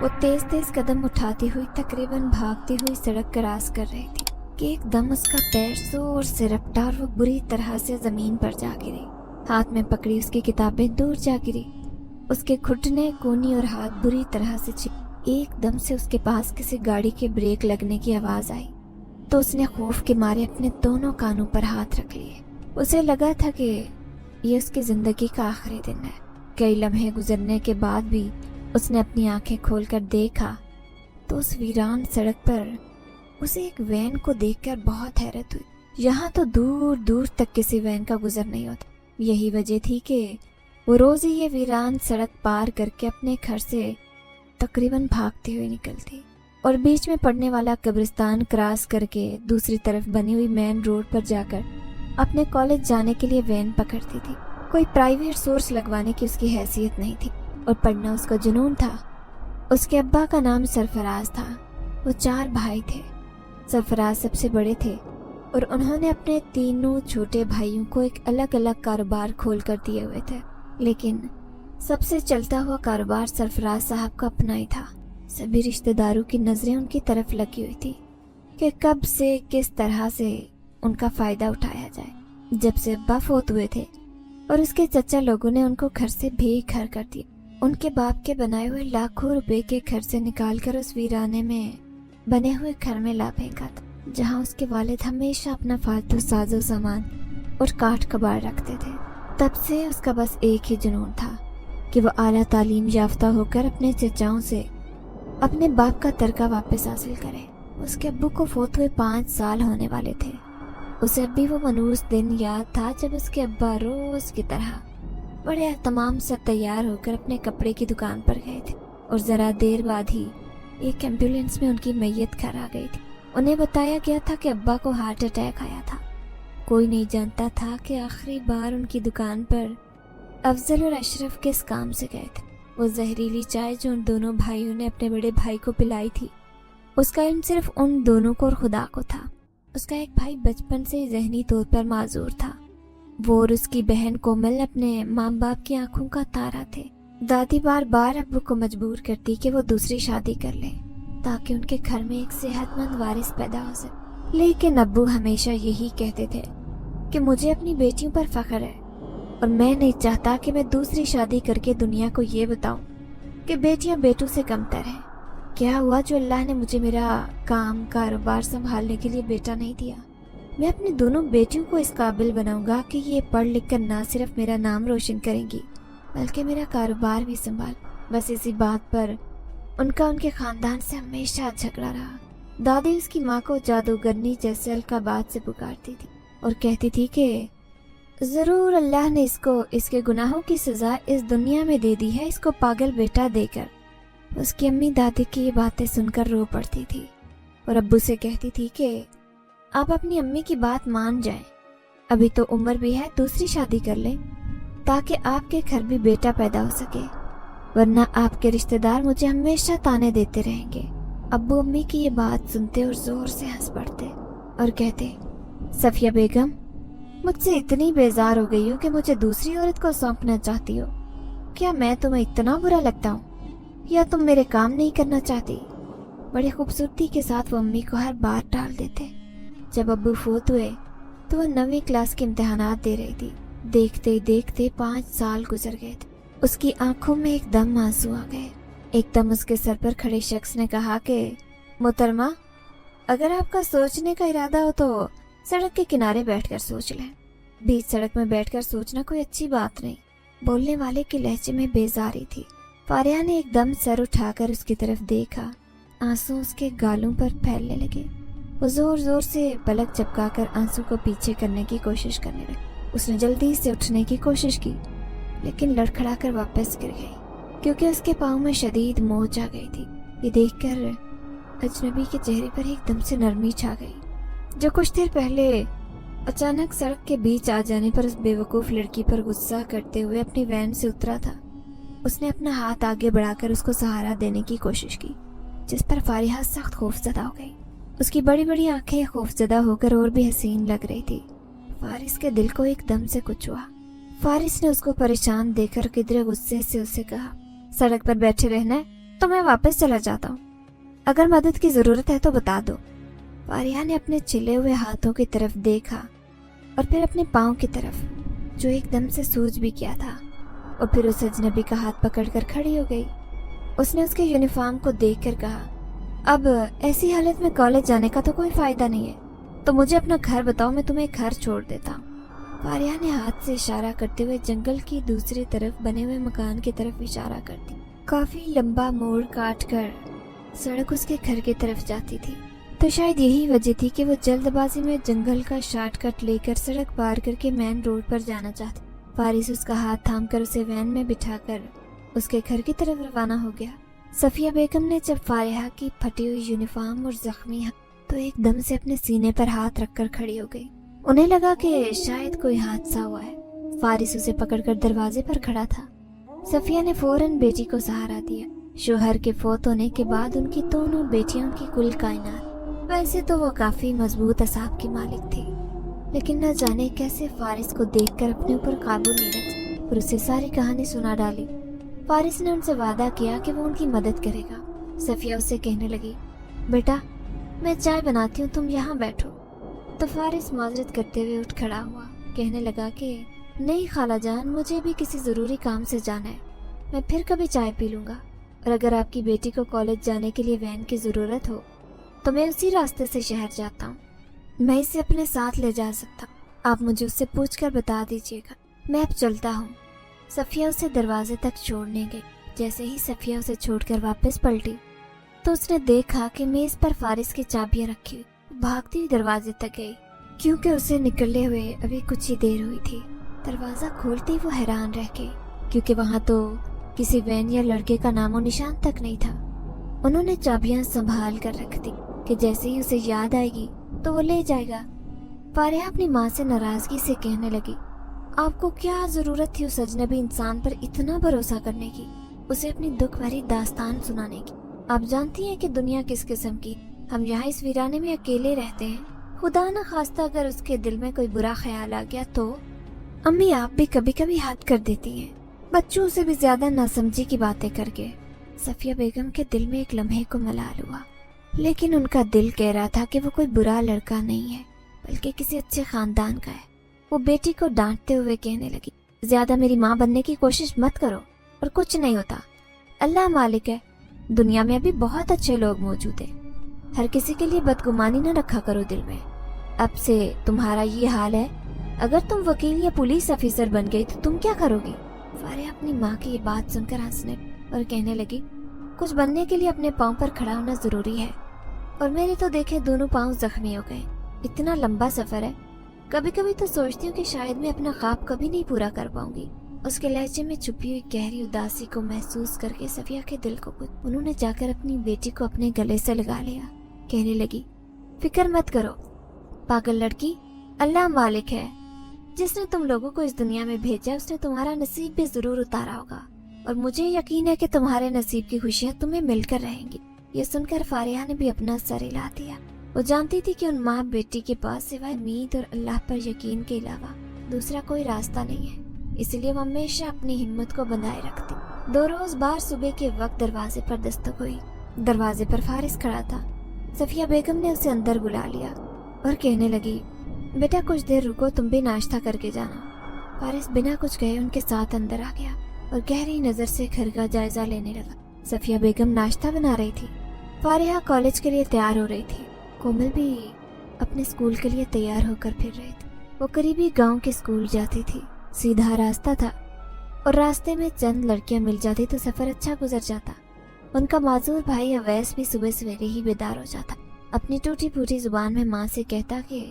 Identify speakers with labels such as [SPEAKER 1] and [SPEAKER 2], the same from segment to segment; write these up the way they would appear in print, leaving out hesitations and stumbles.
[SPEAKER 1] वो तेज तेज कदम उठाती हुई तकरीबन भागती हुई सड़क क्रॉस कर रही थी कि एकदम उसका पैर जोर से रपटा और वो बुरी तरह से जमीन पर जा गिरी। हाथ में पकड़ी उसकी किताबें दूर जा गिरी। उसके घुटने, कोहनी और हाथ बुरी तरह से चिप। एकदम से उसके पास किसी गाड़ी के ब्रेक लगने की आवाज आई तो उसने खौफ के मारे अपने दोनों कानों पर हाथ रख लिए। उसे लगा था कि ये उसकी जिंदगी का आखिरी दिन है। कई लम्हे गुजरने के बाद भी उसने अपनी आंखें खोलकर देखा तो उस वीरान सड़क पर उसे एक वैन को देखकर बहुत हैरत हुई। यहाँ तो दूर दूर तक किसी वैन का गुजर नहीं होता। यही वजह थी कि वो रोज ही ये वीरान सड़क पार करके अपने घर से तकरीबन भागती हुई निकलती और बीच में पड़ने वाला कब्रिस्तान क्रॉस करके दूसरी तरफ बनी हुई मेन रोड पर जाकर अपने कॉलेज जाने के लिए वैन पकड़ती थी। कोई प्राइवेट सोर्स लगवाने की उसकी हैसियत नहीं थी और पढ़ना उसका जुनून था। उसके अब्बा का नाम सरफराज था। वो 4 भाई थे। सरफराज सबसे बड़े थे और उन्होंने अपने तीनों छोटे भाइयों को एक अलग अलग कारोबार खोल कर दिए हुए थे, लेकिन सबसे चलता हुआ कारोबार सरफराज साहब का अपना ही था। सभी रिश्तेदारों की नजरें उनकी तरफ लगी हुई थी कि कब से किस तरह से उनका फायदा उठाया जाए। जब से अब्बा फोत हुए थे और उसके चचा लोगों ने उनको घर से बेघर कर दिया। उनके बाप के बनाए हुए लाखों रुपए के घर से निकालकर उस वीराने में बने हुए घर में ला फेंका था, जहां उसके वालिद हमेशा अपना फालतू साजो सामान और काट कबाड़ रखते थे। तब से उसका बस एक ही जुनून था कि वो आला तालीम याफ्ता होकर अपने चचाओं से अपने बाप का तरका वापस हासिल करे। उसके अब्बू को फोत हुए 5 साल होने वाले थे। उसे अब भी वो मनूस दिन याद था जब उसके अब्बा रोज की तरह बड़े तमाम से तैयार होकर अपने कपड़े की दुकान पर गए थे और जरा देर बाद ही एक एम्बुलेंस में उनकी मैयत घर आ गई थी। उन्हें बताया गया था कि अब्बा को हार्ट अटैक आया था। कोई नहीं जानता था कि आखिरी बार उनकी दुकान पर अफजल और अशरफ किस काम से गए थे। वो जहरीली चाय जो उन दोनों भाइयों ने अपने बड़े भाई को पिलाई थी, उसका इल्म सिर्फ उन दोनों को और खुदा को था। उसका एक भाई बचपन से ही जहनी तौर पर माजूर था। वो और उसकी बहन कोमल अपने माँ बाप की आंखों का तारा थे। दादी बार बार अब्बू को मजबूर करती कि वो दूसरी शादी कर ले ताकि उनके घर में एक सेहतमंद वारिस पैदा हो सके, लेकिन अब्बू हमेशा यही कहते थे कि मुझे अपनी बेटियों पर फख्र है और मैं नहीं चाहता कि मैं दूसरी शादी करके दुनिया को ये बताऊं कि बेटियां बेटों से कमतर हैं। क्या हुआ जो अल्लाह ने मुझे मेरा काम कारोबार संभालने के लिए बेटा नहीं दिया। मैं अपनी दोनों बेटियों को इस काबिल बनाऊंगा कि ये पढ़ लिख कर ना सिर्फ मेरा नाम रोशन करेंगी बल्कि मेरा कारोबार भी संभाल। बस इसी बात पर उनका उनके खानदान से हमेशा झगड़ा रहा। दादी उसकी माँ को जादूगरनी जैसे अलकाबाद से पुकारती थी और कहती थी कि जरूर अल्लाह ने इसको इसके गुनाहों की सजा इस दुनिया में दे दी है, इसको पागल बेटा देकर। उसकी अम्मी दादी की ये बातें सुनकर रो पड़ती थी और अब्बू से कहती थी कि आप अपनी अम्मी की बात मान जाएं, अभी तो उम्र भी है, दूसरी शादी कर लें ताकि आपके घर भी बेटा पैदा हो सके, वरना आपके रिश्तेदार मुझे हमेशा ताने देते रहेंगे। अब्बू अम्मी की ये बात सुनते और जोर से हंस पड़ते और कहते, सफिया बेगम, मुझसे इतनी बेजार हो गई हो कि मुझे दूसरी औरत को सौंपना चाहती हो। क्या मैं तुम्हें इतना बुरा लगता हूँ या तुम मेरे काम नहीं करना चाहती? बड़ी खूबसूरती के साथ वो अम्मी को हर बार टाल देते। जब अब्बू फोत हुए तो वह 9वीं क्लास के इम्तिहानात दे रही थी। देखते ही देखते 5 साल गुजर गए थे। उसकी आंखों में एकदम आंसू आ गए। एकदम उसके सर पर खड़े शख्स ने कहा कि मोहतरमा, अगर आपका सोचने का इरादा हो तो सड़क के किनारे बैठकर सोच लें। बीच सड़क में बैठकर सोचना कोई अच्छी बात नहीं। बोलने वाले के लहजे में बेजारी थी। फारिया ने एकदम सर उठाकर उसकी तरफ देखा। आंसू उसके गालों पर फैलने लगे। वो जोर जोर से पलक झपकाकर आंसू को पीछे करने की कोशिश करने लगी। उसने जल्दी से उठने की कोशिश की लेकिन लड़खड़ाकर वापस गिर गई क्योंकि उसके पाँव में शदीद मोच आ गई थी। ये देखकर अजनबी के चेहरे पर एकदम से नरमी छा गई। जो कुछ देर पहले अचानक सड़क के बीच आ जाने पर उस बेवकूफ लड़की पर गुस्सा करते हुए अपनी वैन से उतरा था, उसने अपना हाथ आगे बढ़ाकर उसको सहारा देने की कोशिश की, जिस पर फारिया सख्त खौफजदा हो गई। उसकी बड़ी बड़ी आंखें खौफजदा होकर और भी हसीन लग रही थी। फारिस के दिल को एकदम से कुछ हुआ। फारिस ने उसको परेशान देखकर किधरे गुस्से से उससे कहा, सड़क पर बैठे रहना है तो मैं वापस चला जाता हूँ, अगर मदद की जरूरत है तो बता दो। फारिया ने अपने छिले हुए हाथों की तरफ देखा और फिर अपने पाँव की तरफ, जो एकदम से सूज भी गया था, और फिर उस अजनबी का हाथ पकड़कर खड़ी हो गई। उसने उसके यूनिफॉर्म को देखकर कहा, अब ऐसी हालत में कॉलेज जाने का तो कोई फायदा नहीं है, तो मुझे अपना घर बताओ, मैं तुम्हें घर छोड़ देता हूँ। फारिया ने हाथ से इशारा करते हुए जंगल की दूसरी तरफ बने हुए मकान की तरफ इशारा कर दी। काफी लंबा मोड़ काट कर सड़क उसके घर की तरफ जाती थी, तो शायद यही वजह थी कि वो जल्दबाजी में जंगल का शॉर्टकट लेकर सड़क पार करके मेन रोड पर जाना चाहती। फारिस उसका हाथ थामकर उसे वैन में बिठाकर उसके घर की तरफ रवाना हो गया। सफिया बेगम ने जब फारिया की फटी हुई यूनिफॉर्म और जख्मी तो एकदम से अपने सीने पर हाथ रखकर खड़ी हो गई। उन्हें लगा कि शायद कोई हादसा हुआ है। फारिस उसे पकड़कर दरवाजे पर खड़ा था। सफिया ने फौरन बेटी को सहारा दिया। शोहर के फौत होने के बाद उनकी दोनों बेटियां उनकी कुल कायनात। वैसे तो वो काफी मजबूत असाब की मालिक थी, लेकिन न जाने कैसे फारिस को देखकर अपने ऊपर काबू नहीं रख और उसे सारी कहानी सुना डाली। फारिस ने उनसे वादा किया कि वो उनकी मदद करेगा। सफिया उससे कहने लगी, बेटा मैं चाय बनाती हूँ, तुम यहाँ बैठो। तो फारिस माजरत करते हुए उठ खड़ा हुआ, कहने लगा कि नहीं खाला जान, मुझे भी किसी ज़रूरी काम से जाना है, मैं फिर कभी चाय पी लूँगा, और अगर आपकी बेटी को कॉलेज जाने के लिए वैन की ज़रूरत हो तो मैं उसी रास्ते से शहर जाता हूँ, मैं इसे अपने साथ ले जा सकता हूँ, आप मुझे उससे पूछकर बता दीजिएगा, मैं अब चलता हूँ। सफिया उसे दरवाजे तक छोड़ने गई। जैसे ही सफिया उसे छोड़कर वापस पलटी तो उसने देखा कि मेज पर फारिस की चाबियां रखी हुई। भागती हुई दरवाजे तक गई, क्योंकि उसे निकले हुए अभी कुछ ही देर हुई थी। दरवाजा खोलते ही वो हैरान रह गई, क्योंकि वहां तो किसी वैन या लड़के का नामो निशान तक नहीं था। उन्होंने चाबियां संभाल कर रख दी कि जैसे ही उसे याद आएगी तो वो ले जाएगा। फारिया अपनी माँ से नाराजगी से कहने लगी, आपको क्या जरूरत थी उस अजनबी इंसान पर इतना भरोसा करने की, उसे अपनी दुख भरी दास्तान सुनाने की। आप जानती हैं कि दुनिया किस किस्म की, हम यहाँ इस वीराने में अकेले रहते हैं। खुदा न खास्ता अगर उसके दिल में कोई बुरा ख्याल आ गया तो। अम्मी आप भी कभी कभी हद कर देती हैं, बच्चों से भी ज्यादा नासमझी की बातें करके। सफिया बेगम के दिल में एक लम्हे को मलाल हुआ, लेकिन उनका दिल कह रहा था कि वो कोई बुरा लड़का नहीं है, बल्कि किसी अच्छे खानदान का है। वो बेटी को डांटते हुए कहने लगी, ज्यादा मेरी माँ बनने की कोशिश मत करो, और कुछ नहीं होता, अल्लाह मालिक है, दुनिया में अभी बहुत अच्छे लोग मौजूद हैं। हर किसी के लिए बदगुमानी न रखा करो दिल में। अब से तुम्हारा ये हाल है, अगर तुम वकील या पुलिस ऑफिसर बन गई तो तुम क्या करोगी। फारिया अपनी माँ की ये बात सुनकर हंसने और कहने लगी, कुछ बनने के लिए अपने पाँव पर खड़ा होना जरूरी है, और मेरे तो देखे दोनों पाँव जख्मी हो गए। इतना लंबा सफर है, कभी कभी तो सोचती हूँ कि शायद मैं अपना ख्वाब कभी नहीं पूरा कर पाऊंगी। उसके लहजे में छुपी हुई गहरी उदासी को महसूस करके सफिया के दिल को कुछ। उन्होंने जाकर अपनी बेटी को अपने गले से लगा लिया, कहने लगी, फिक्र मत करो पागल लड़की, अल्लाह मालिक है, जिसने तुम लोगों को इस दुनिया में भेजा उसने तुम्हारा नसीब भी जरूर उतारा होगा, और मुझे यकीन है कि तुम्हारे नसीब की खुशियाँ तुम्हें मिलकर रहेंगी। ये सुनकर फारिया ने भी अपना सर हिला दिया। वो जानती थी कि उन माँ बेटी के पास सिवाय उम्मीद और अल्लाह पर यकीन के अलावा दूसरा कोई रास्ता नहीं है, इसलिए वो हमेशा अपनी हिम्मत को बनाए रखती। 2 रोज बाद सुबह के वक्त दरवाजे पर दस्तक हुई। दरवाजे पर फारिस खड़ा था। सफिया बेगम ने उसे अंदर बुला लिया और कहने लगी, बेटा कुछ देर रुको, तुम भी नाश्ता करके जाना। फारिस बिना कुछ कहे उनके साथ अंदर आ गया और गहरी नजर से घर का जायजा लेने लगा। सफिया बेगम नाश्ता बना रही थी, फारिया कॉलेज के लिए तैयार हो रही थी, कोमल भी अपने स्कूल के लिए तैयार होकर फिर रही थी। वो करीबी गांव के स्कूल जाती थी, सीधा रास्ता था और रास्ते में चंद लड़कियां मिल जाती तो सफर अच्छा गुजर जाता। उनका माजूर भाई अवैस भी सुबह सवेरे ही बेदार हो जाता, अपनी टूटी फूटी जुबान में माँ से कहता कि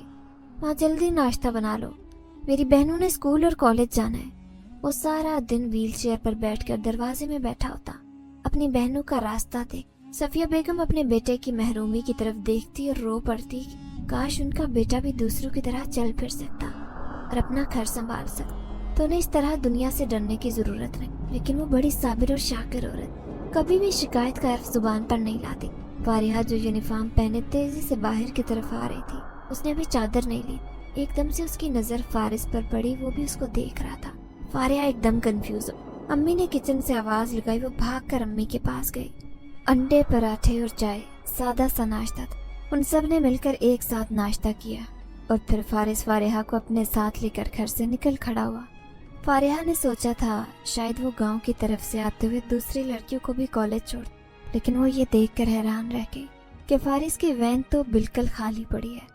[SPEAKER 1] माँ जल्दी नाश्ता बना लो, मेरी बहनों ने स्कूल और कॉलेज जाना है। वो सारा दिन व्हील चेयर पर बैठकर दरवाजे में बैठा होता, अपनी बहनों का रास्ता देख। सफिया बेगम अपने बेटे की महरूमी की तरफ देखती और रो पड़ती, काश उनका बेटा भी दूसरों की तरह चल फिर सकता और अपना घर संभाल सकता, तो उन्हें इस तरह दुनिया से डरने की जरूरत नहीं। लेकिन वो बड़ी साबिर और शाकिर औरत कभी भी शिकायत का हर्फ जुबान पर नहीं लाती। फारिया जो यूनिफॉर्म पहने तेजी से बाहर की तरफ आ रही थी, उसने अभी चादर नहीं ली। एकदम से उसकी नजर फारिस पर पड़ी, वो भी उसको देख रहा था। फारिया एकदम कंफ्यूज हो। अम्मी ने किचन से आवाज लगाई, वो भाग कर अम्मी के पास गई। अंडे, पराठे और चाय, सादा सा नाश्ता था। उन सब ने मिलकर एक साथ नाश्ता किया और फिर फारिस फारिहा को अपने साथ लेकर घर से निकल खड़ा हुआ। फारिहा ने सोचा था शायद वो गांव की तरफ से आते हुए दूसरी लड़कियों को भी कॉलेज छोड़, लेकिन वो ये देखकर हैरान रह गई कि फारिस की वैन तो बिल्कुल खाली पड़ी है।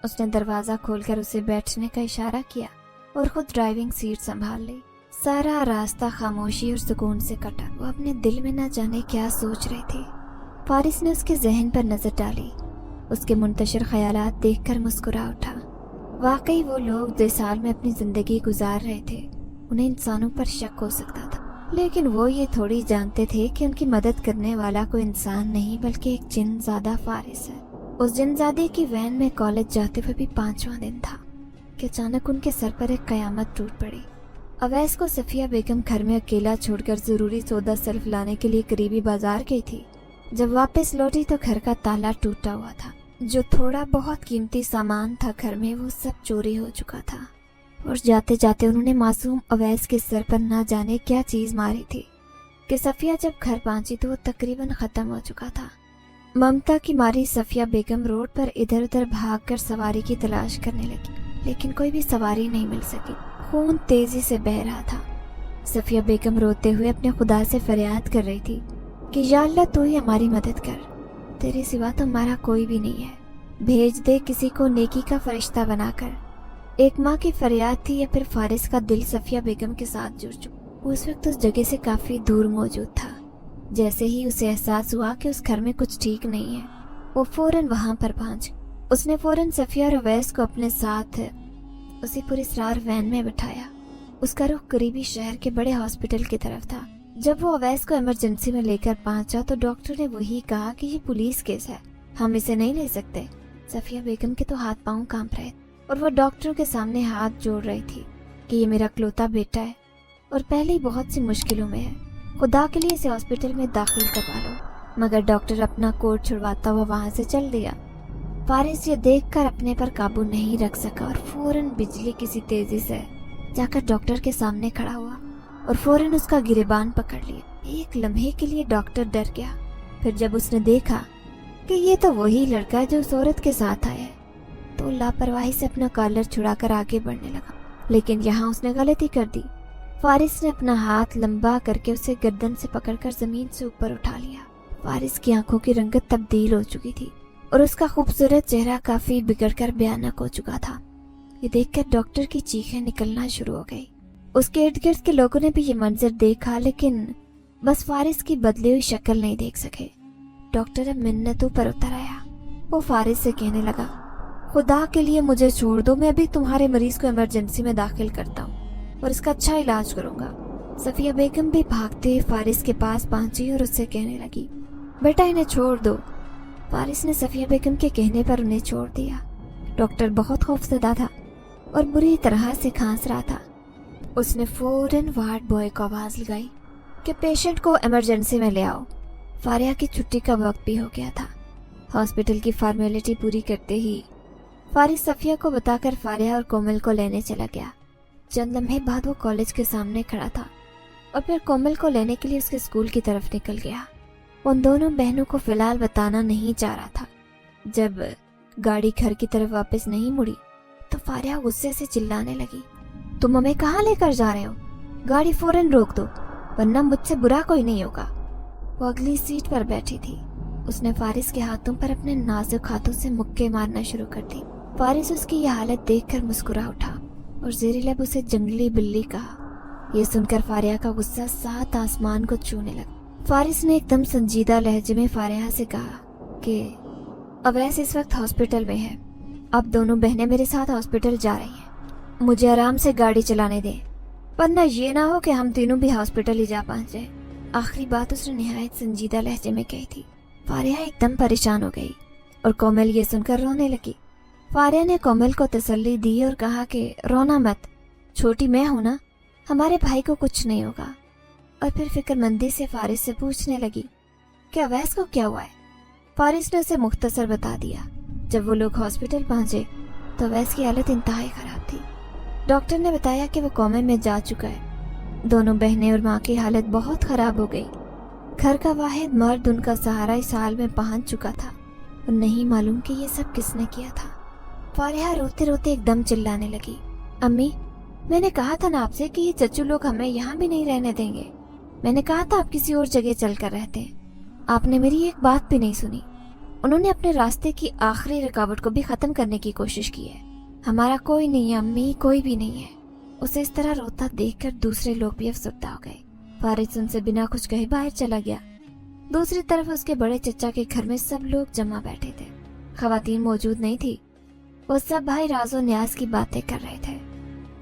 [SPEAKER 1] उसने दरवाजा खोलकर उसे बैठने का इशारा किया और खुद ड्राइविंग सीट संभाल ली। सारा रास्ता खामोशी और सुकून से कटा। वो अपने दिल में न जाने क्या सोच रही थी। फारिस ने उसके जहन पर नजर डाली। उसके मुंतशिर ख्यालात देखकर मुस्कुरा उठा। वाकई वो लोग जिस हाल में अपनी जिंदगी गुजार रहे थे उन्हें इंसानों पर शक हो सकता था, लेकिन वो ये थोड़ी जानते थे कि उनकी मदद करने वाला कोई इंसान नहीं बल्कि एक जिनज़ादा फारिस है। उस जिनज़ादे की वैन में कॉलेज जाते हुए भी 5वां दिन था कि अचानक उनके सर पर एक कयामत टूट पड़ी। अवैस को सफिया बेगम घर में अकेला छोड़कर जरूरी सौदा सल्फ लाने के लिए करीबी बाजार गई थी। जब वापस लौटी तो घर का ताला टूटा हुआ था। जो थोड़ा बहुत कीमती सामान था घर में वो सब चोरी हो चुका था और जाते जाते उन्होंने मासूम अवैस के सर पर ना जाने क्या चीज मारी थी कि सफिया जब घर पहुंची तो वो तकरीबन खत्म हो चुका था। ममता की मारी सफिया बेगम रोड पर इधर उधर भागकर सवारी की तलाश करने लगी, लेकिन कोई भी सवारी नहीं मिल सकी। खून तेजी से बह रहा था। सफिया बेगम रोते हुए अपने खुदा से फरियाद कर रही थी कि या अल्लाह तू ही हमारी मदद कर, तेरे सिवा तो हमारा कोई भी नहीं है, भेज दे किसी को नेकी का फरिश्ता बनाकर। एक माँ की फरियाद थी या फिर फारिस का दिल सफिया बेगम के साथ जुड़ चुका। उस वक्त उस जगह से काफी दूर मौजूद था। जैसे ही उसे एहसास हुआ कि उस घर में कुछ ठीक नहीं है वो फौरन वहां पर पहुंच। उसने फौरन सफिया और अवैस को अपने साथ उसी पुरस्रार वैन में बिठाया। उसका रुख करीबी शहर के बड़े हॉस्पिटल की तरफ था। जब वो अवैस को इमरजेंसी में लेकर पहुंचा तो डॉक्टर ने वही कहा कि ये पुलिस केस है, हम इसे नहीं ले सकते। सफिया बेगम के तो हाथ पांव कांप रहे और वो डॉक्टरों के सामने हाथ जोड़ रही थी कि ये मेरा इकलौता बेटा है और पहले ही बहुत सी मुश्किलों में है, खुदा के लिए इसे हॉस्पिटल में दाखिल करवा लो। मगर डॉक्टर अपना कोट छुड़वाता हुआ वहां से चल दिया। फारिस ये देखकर अपने पर काबू नहीं रख सका और फौरन बिजली किसी तेजी से जाकर डॉक्टर के सामने खड़ा हुआ और फौरन उसका गिरेबान पकड़ लिया। एक लम्हे के लिए डॉक्टर डर गया। फिर जब उसने देखा कि ये तो वही लड़का है जो उस औरत के साथ आया है तो लापरवाही से अपना कॉलर छुड़ाकर आगे बढ़ने लगा, लेकिन यहाँ उसने गलती कर दी। फारिस ने अपना हाथ लंबा करके उसे गर्दन से पकड़कर जमीन से ऊपर उठा लिया। फारिस की आंखों की रंगत तब्दील हो चुकी थी और उसका खूबसूरत चेहरा काफी बिगड़कर भयानक हो चुका था। ये देखकर डॉक्टर की चीखें निकलना शुरू हो गई। उसके इर्द गिर्द के लोगों ने भी ये मंजर देखा, लेकिन बस फारिस की बदली हुई शक्ल नहीं देख सके। डॉक्टर अब मिन्नतों पर उतर आया। वो फारिस से कहने लगा, खुदा के लिए मुझे छोड़ दो, मैं अभी तुम्हारे मरीज को इमरजेंसी में दाखिल करता हूँ और इसका अच्छा इलाज करूंगा। सफिया बेगम भी भागते हुए फारिस के पास पहुंची और उससे कहने लगी, बेटा इन्हें छोड़ दो। फारिस ने सफिया बेगम के कहने पर उन्हें छोड़ दिया। डॉक्टर बहुत खौफजदा था और बुरी तरह से खांस रहा था। उसने फौरन वार्ड बॉय को आवाज लगाई कि पेशेंट को इमरजेंसी में ले आओ। फारिया की छुट्टी का वक्त भी हो गया था। हॉस्पिटल की फॉर्मेलिटी पूरी करते ही फारिस सफिया को बताकर फारिया और कोमल को लेने चला गया। चंद लम्हे बाद वो कॉलेज के सामने खड़ा था और फिर कोमल को लेने के लिए उसके स्कूल की तरफ निकल गया। उन दोनों बहनों को फिलहाल बताना नहीं चाह रहा था। जब गाड़ी घर की तरफ वापस नहीं मुड़ी तो फारिया गुस्से से चिल्लाने लगी, तुम हमें कहाँ लेकर जा रहे हो? गाड़ी फौरन रोक दो वरना मुझसे बुरा कोई नहीं होगा। वो अगली सीट पर बैठी थी। उसने फारिस के हाथों पर अपने नाजुक हाथों से मुक्के मारना शुरू कर दी। फारिस उसकी यह हालत देखकर मुस्कुरा उठा और जेरी लब उसे जंगली बिल्ली कहा। यह सुनकर फारिया का गुस्सा सात आसमान को छूने लगा। फारिस ने एकदम संजीदा लहजे में फारिया से कहा कि अवैस इस वक्त हॉस्पिटल में है, अब दोनों बहनें मेरे साथ हॉस्पिटल जा रही हैं। मुझे आराम से गाड़ी चलाने दें, वरना ये ना हो कि हम तीनों भी हॉस्पिटल ही जा पहुंचे। आखिरी बात उसने निहायत संजीदा लहजे में कही थी। फारिया एकदम परेशान हो गई और कोमल ये सुनकर रोने लगी। फारिया ने कोमल को तसल्ली दी और कहा कि रोना मत, छोटी मैं हूं ना, हमारे भाई को कुछ नहीं होगा। और फिर फिक्रमंदी से फारिस से पूछने लगी कि अवैस को क्या हुआ है। फारिस ने उसे मुख्तसर बता दिया। जब वो लोग हॉस्पिटल पहुंचे तो अवैस की हालत इंतहाई खराब थी। डॉक्टर ने बताया कि वो कोमे में जा चुका है। दोनों बहनें और माँ की हालत बहुत खराब हो गई। घर का वाहिद मर्द उनका सहारा इस हाल में पहुंच चुका था और नहीं मालूम कि ये सब किसने किया था। फारिहा रोते रोते एकदम चिल्लाने लगी, अम्मी, मैंने कहा था ना आपसे कि ये चच्चू लोग हमें यहाँ भी नहीं रहने देंगे। मैंने कहा था आप किसी और जगह चल कर रहते हैं। आपने मेरी एक बात भी नहीं सुनी। उन्होंने अपने रास्ते की आखिरी रुकावट को भी खत्म करने की कोशिश की है। हमारा कोई नहीं है अम्मी, कोई भी नहीं है। उसे इस तरह रोता देखकर दूसरे लोग भी अफसरदा हो गए। फारिस उनसे बिना कुछ कहे बाहर चला गया। दूसरी तरफ उसके बड़े चचा के घर में सब लोग जमा बैठे थे। खवातीन मौजूद नहीं थी। वो सब भाई राजो न्याज की बातें कर रहे थे।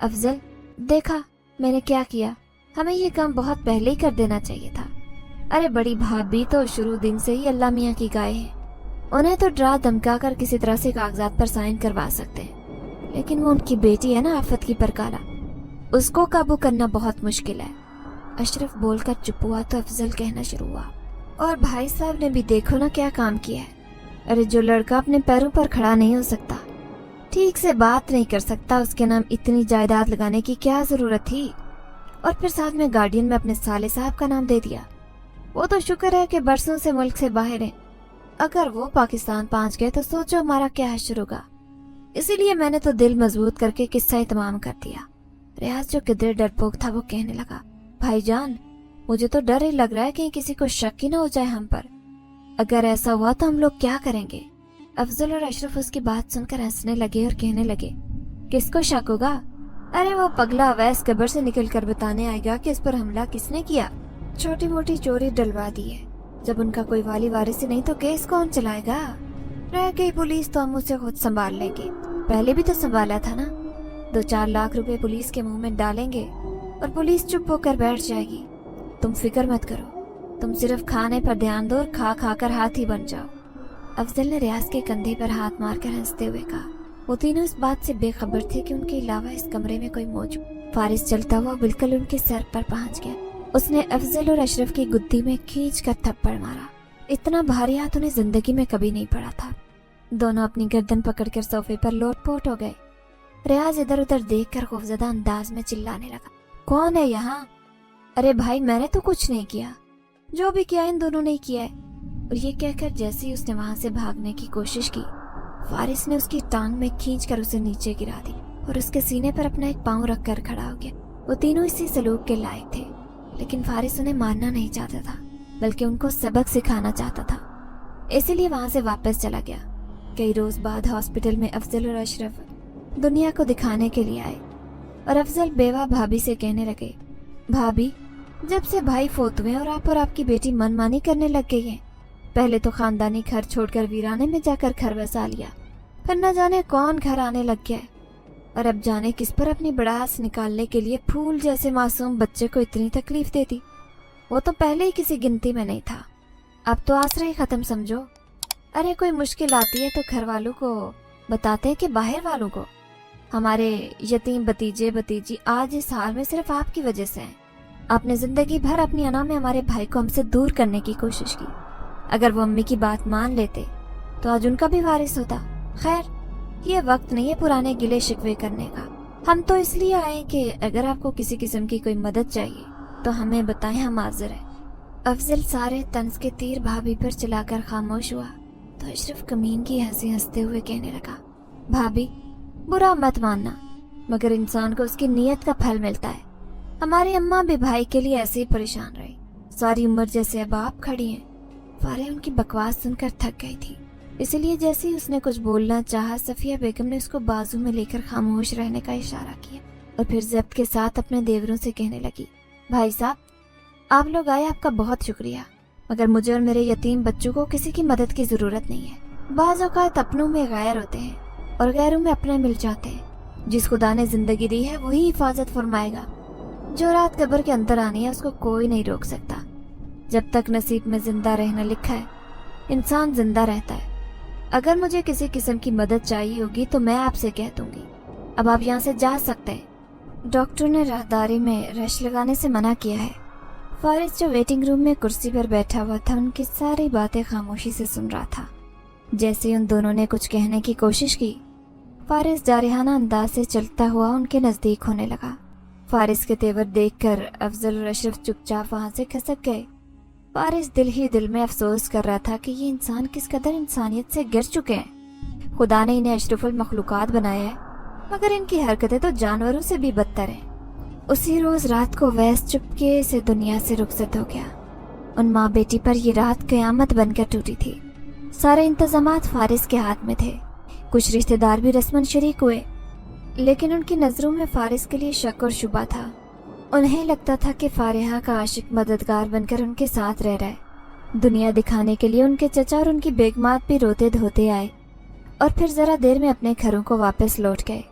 [SPEAKER 1] अफजल, देखा मैंने क्या किया, हमें ये काम बहुत पहले ही कर देना चाहिए था। अरे बड़ी भाभी तो शुरू दिन से ही अल्लाह मियाँ की गाय है। उन्हें तो डरा धमका कर किसी तरह से कागजात पर साइन करवा सकते हैं, लेकिन वो उनकी बेटी है ना आफत की परकाला, उसको काबू करना बहुत मुश्किल है। अशरफ बोलकर चुप हुआ तो अफजल कहना शुरू हुआ, और भाई साहब ने भी देखो ना क्या काम किया है। अरे जो लड़का अपने पैरों पर खड़ा नहीं हो सकता, ठीक से बात नहीं कर सकता, उसके नाम इतनी जायदाद लगाने की क्या जरूरत थी? और फिर साथ में गार्डियन में अपने साले साहब का नाम दे दिया। वो तो शुक्र है कि बरसों से मुल्क से बाहर है। अगर वो पाकिस्तान पहुंच गए तो सोचो हमारा क्या हश्र होगा। इसीलिए मैंने तो दिल मजबूत करके किस्सा ही तमाम कर दिया। रियाज जो किधर डरपोक था वो कहने लगा, भाईजान, मुझे तो डर ही लग रहा है कि किसी को शक ही ना हो जाए हम पर। अगर ऐसा हुआ तो हम लोग क्या करेंगे? अफजल और अशरफ उसकी बात सुनकर हंसने लगे और कहने लगे, किसको शक होगा? अरे वो पगला अवैस कब्र से निकल कर बताने आएगा कि इस पर हमला किसने किया। छोटी मोटी चोरी डलवा दी है, जब उनका कोई वाली वारिस ही नहीं तो केस कौन चलाएगा? रह गई पुलिस तो हम उसे खुद संभाल लेंगे। पहले भी तो संभाला था ना। 2-4 लाख रुपए पुलिस के मुंह में डालेंगे और पुलिस चुप होकर बैठ जाएगी। तुम फिक्र मत करो, तुम सिर्फ खाने पर ध्यान दो और खा खा कर हाथी बन जाओ। अफजल ने रियाज के कंधे पर हाथ मारकर हंसते हुए कहा। वो तीनों इस बात से बेखबर थे कि उनके अलावा इस कमरे में कोई मौजूद। फारिस चलता हुआ बिल्कुल उनके सर पर पहुंच गया। उसने अफजल और अशरफ की गुद्दी में खींच कर थप्पड़ मारा। इतना भारी हाथ उन्हें जिंदगी में कभी नहीं पड़ा था। दोनों अपनी गर्दन पकड़कर सोफे पर लोटपोट हो गए। रियाज इधर उधर देखकर खौफजदा अंदाज में चिल्लाने लगा, कौन है यहाँ? अरे भाई, मैंने तो कुछ नहीं किया, जो भी किया इन दोनों ने किया है। और ये कहकर जैसे ही उसने वहां से भागने की कोशिश की, फारिस ने उसकी टांग में खींचकर उसे नीचे गिरा दी और उसके सीने पर अपना एक पांव रखकर खड़ा हो गया। वो तीनों इसी सलूक के लायक थे, लेकिन फारिस उन्हें मारना नहीं चाहता था, बल्कि उनको सबक सिखाना चाहता था। इसीलिए वहां से वापस चला गया। कई रोज बाद हॉस्पिटल में अफजल और अशरफ दुनिया को दिखाने के लिए आए और अफजल बेवा भाभी से कहने लगे, भाभी, जब से भाई फोत हुए और आप और आपकी बेटी मनमानी करने लग गई है। पहले तो खानदानी घर छोड़कर वीराने में जाकर घर बसा लिया, फिर न जाने कौन घर आने लग गया, और अब जाने किस पर अपनी बड़ास निकालने के लिए फूल जैसे मासूम बच्चे को इतनी तकलीफ देती। वो तो पहले ही किसी गिनती में नहीं था, अब तो आसरा ही खत्म समझो। अरे कोई मुश्किल आती है तो घर वालों को बताते हैं कि बाहर वालों को। हमारे यतीम भतीजे भतीजी आज इस हाल में सिर्फ आपकी वजह से हैं। आपने जिंदगी भर अपनी अना में हमारे भाई को हमसे दूर करने की कोशिश की। अगर वो अम्मी की बात मान लेते तो आज उनका भी वारिस होता। खैर, ये वक्त नहीं है पुराने गिले शिकवे करने का। हम तो इसलिए आए कि अगर आपको किसी किस्म की कोई मदद चाहिए तो हमें बताएं, हम हाजिर हैं। अफजल सारे तंज के तीर भाभी पर चलाकर खामोश हुआ तो अशरफ कमीन की हंसी हंसते हुए कहने लगा, भाभी, बुरा मत मानना, मगर इंसान को उसकी नीयत का फल मिलता है। हमारी अम्मा भी भाई के लिए ऐसे ही परेशान रही, सारी उम्र जैसे अब आप खड़ी हैं। फारे उनकी बकवास सुनकर थक गई थी, इसलिए जैसे ही उसने कुछ बोलना चाहा, सफिया बेगम ने उसको बाजू में लेकर खामोश रहने का इशारा किया और फिर जब्त के साथ अपने देवरों से कहने लगी, भाई साहब, आप लोग आए, आपका बहुत शुक्रिया, मगर मुझे और मेरे यतीम बच्चों को किसी की मदद की जरूरत नहीं है। बाज़ औक़ात अपनों में गैर होते हैं और गैरों में अपने मिल जाते हैं। जिस खुदा ने जिंदगी दी है वही हिफाजत फरमाएगा। जो रात कब्र के अंदर आनी है उसको कोई नहीं रोक सकता। जब तक नसीब में जिंदा रहना लिखा है, इंसान जिंदा रहता है। अगर मुझे किसी किस्म की मदद चाहिए होगी तो मैं आपसे कह दूंगी। अब आप यहाँ से जा सकते हैं। डॉक्टर ने राहदारी में रश लगाने से मना किया है। फारिस जो वेटिंग रूम में कुर्सी पर बैठा हुआ था, उनकी सारी बातें खामोशी से सुन रहा था। जैसे ही उन दोनों ने कुछ कहने की कोशिश की, फारिस जारिहाना अंदाज से चलता हुआ उनके नजदीक होने लगा। फारिस के तेवर देखकर अफजल और अशरफ चुपचाप वहां से खसक गए। फारिस दिल ही दिल में अफसोस कर रहा था कि ये इंसान किस कदर इंसानियत से गिर चुके हैं। खुदा ने इन्हें अशरफुल मखलूकात बनाया है, मगर इनकी हरकतें तो जानवरों से भी बदतर हैं। उसी रोज रात को वैस चुपके से दुनिया से रुखसत हो गया। उन माँ बेटी पर ये रात क़यामत बनकर टूटी थी। सारे इंतजामात फारिस के हाथ में थे। कुछ रिश्तेदार भी रस्मन शरीक हुए, लेकिन उनकी नज़रों में फारिस के लिए शक और शुबा था। उन्हें लगता था कि फारिहा का आशिक मददगार बनकर उनके साथ रह रहा है। दुनिया दिखाने के लिए उनके चचा और उनकी बेगमात भी रोते धोते आए और फिर ज़रा देर में अपने घरों को वापस लौट गए।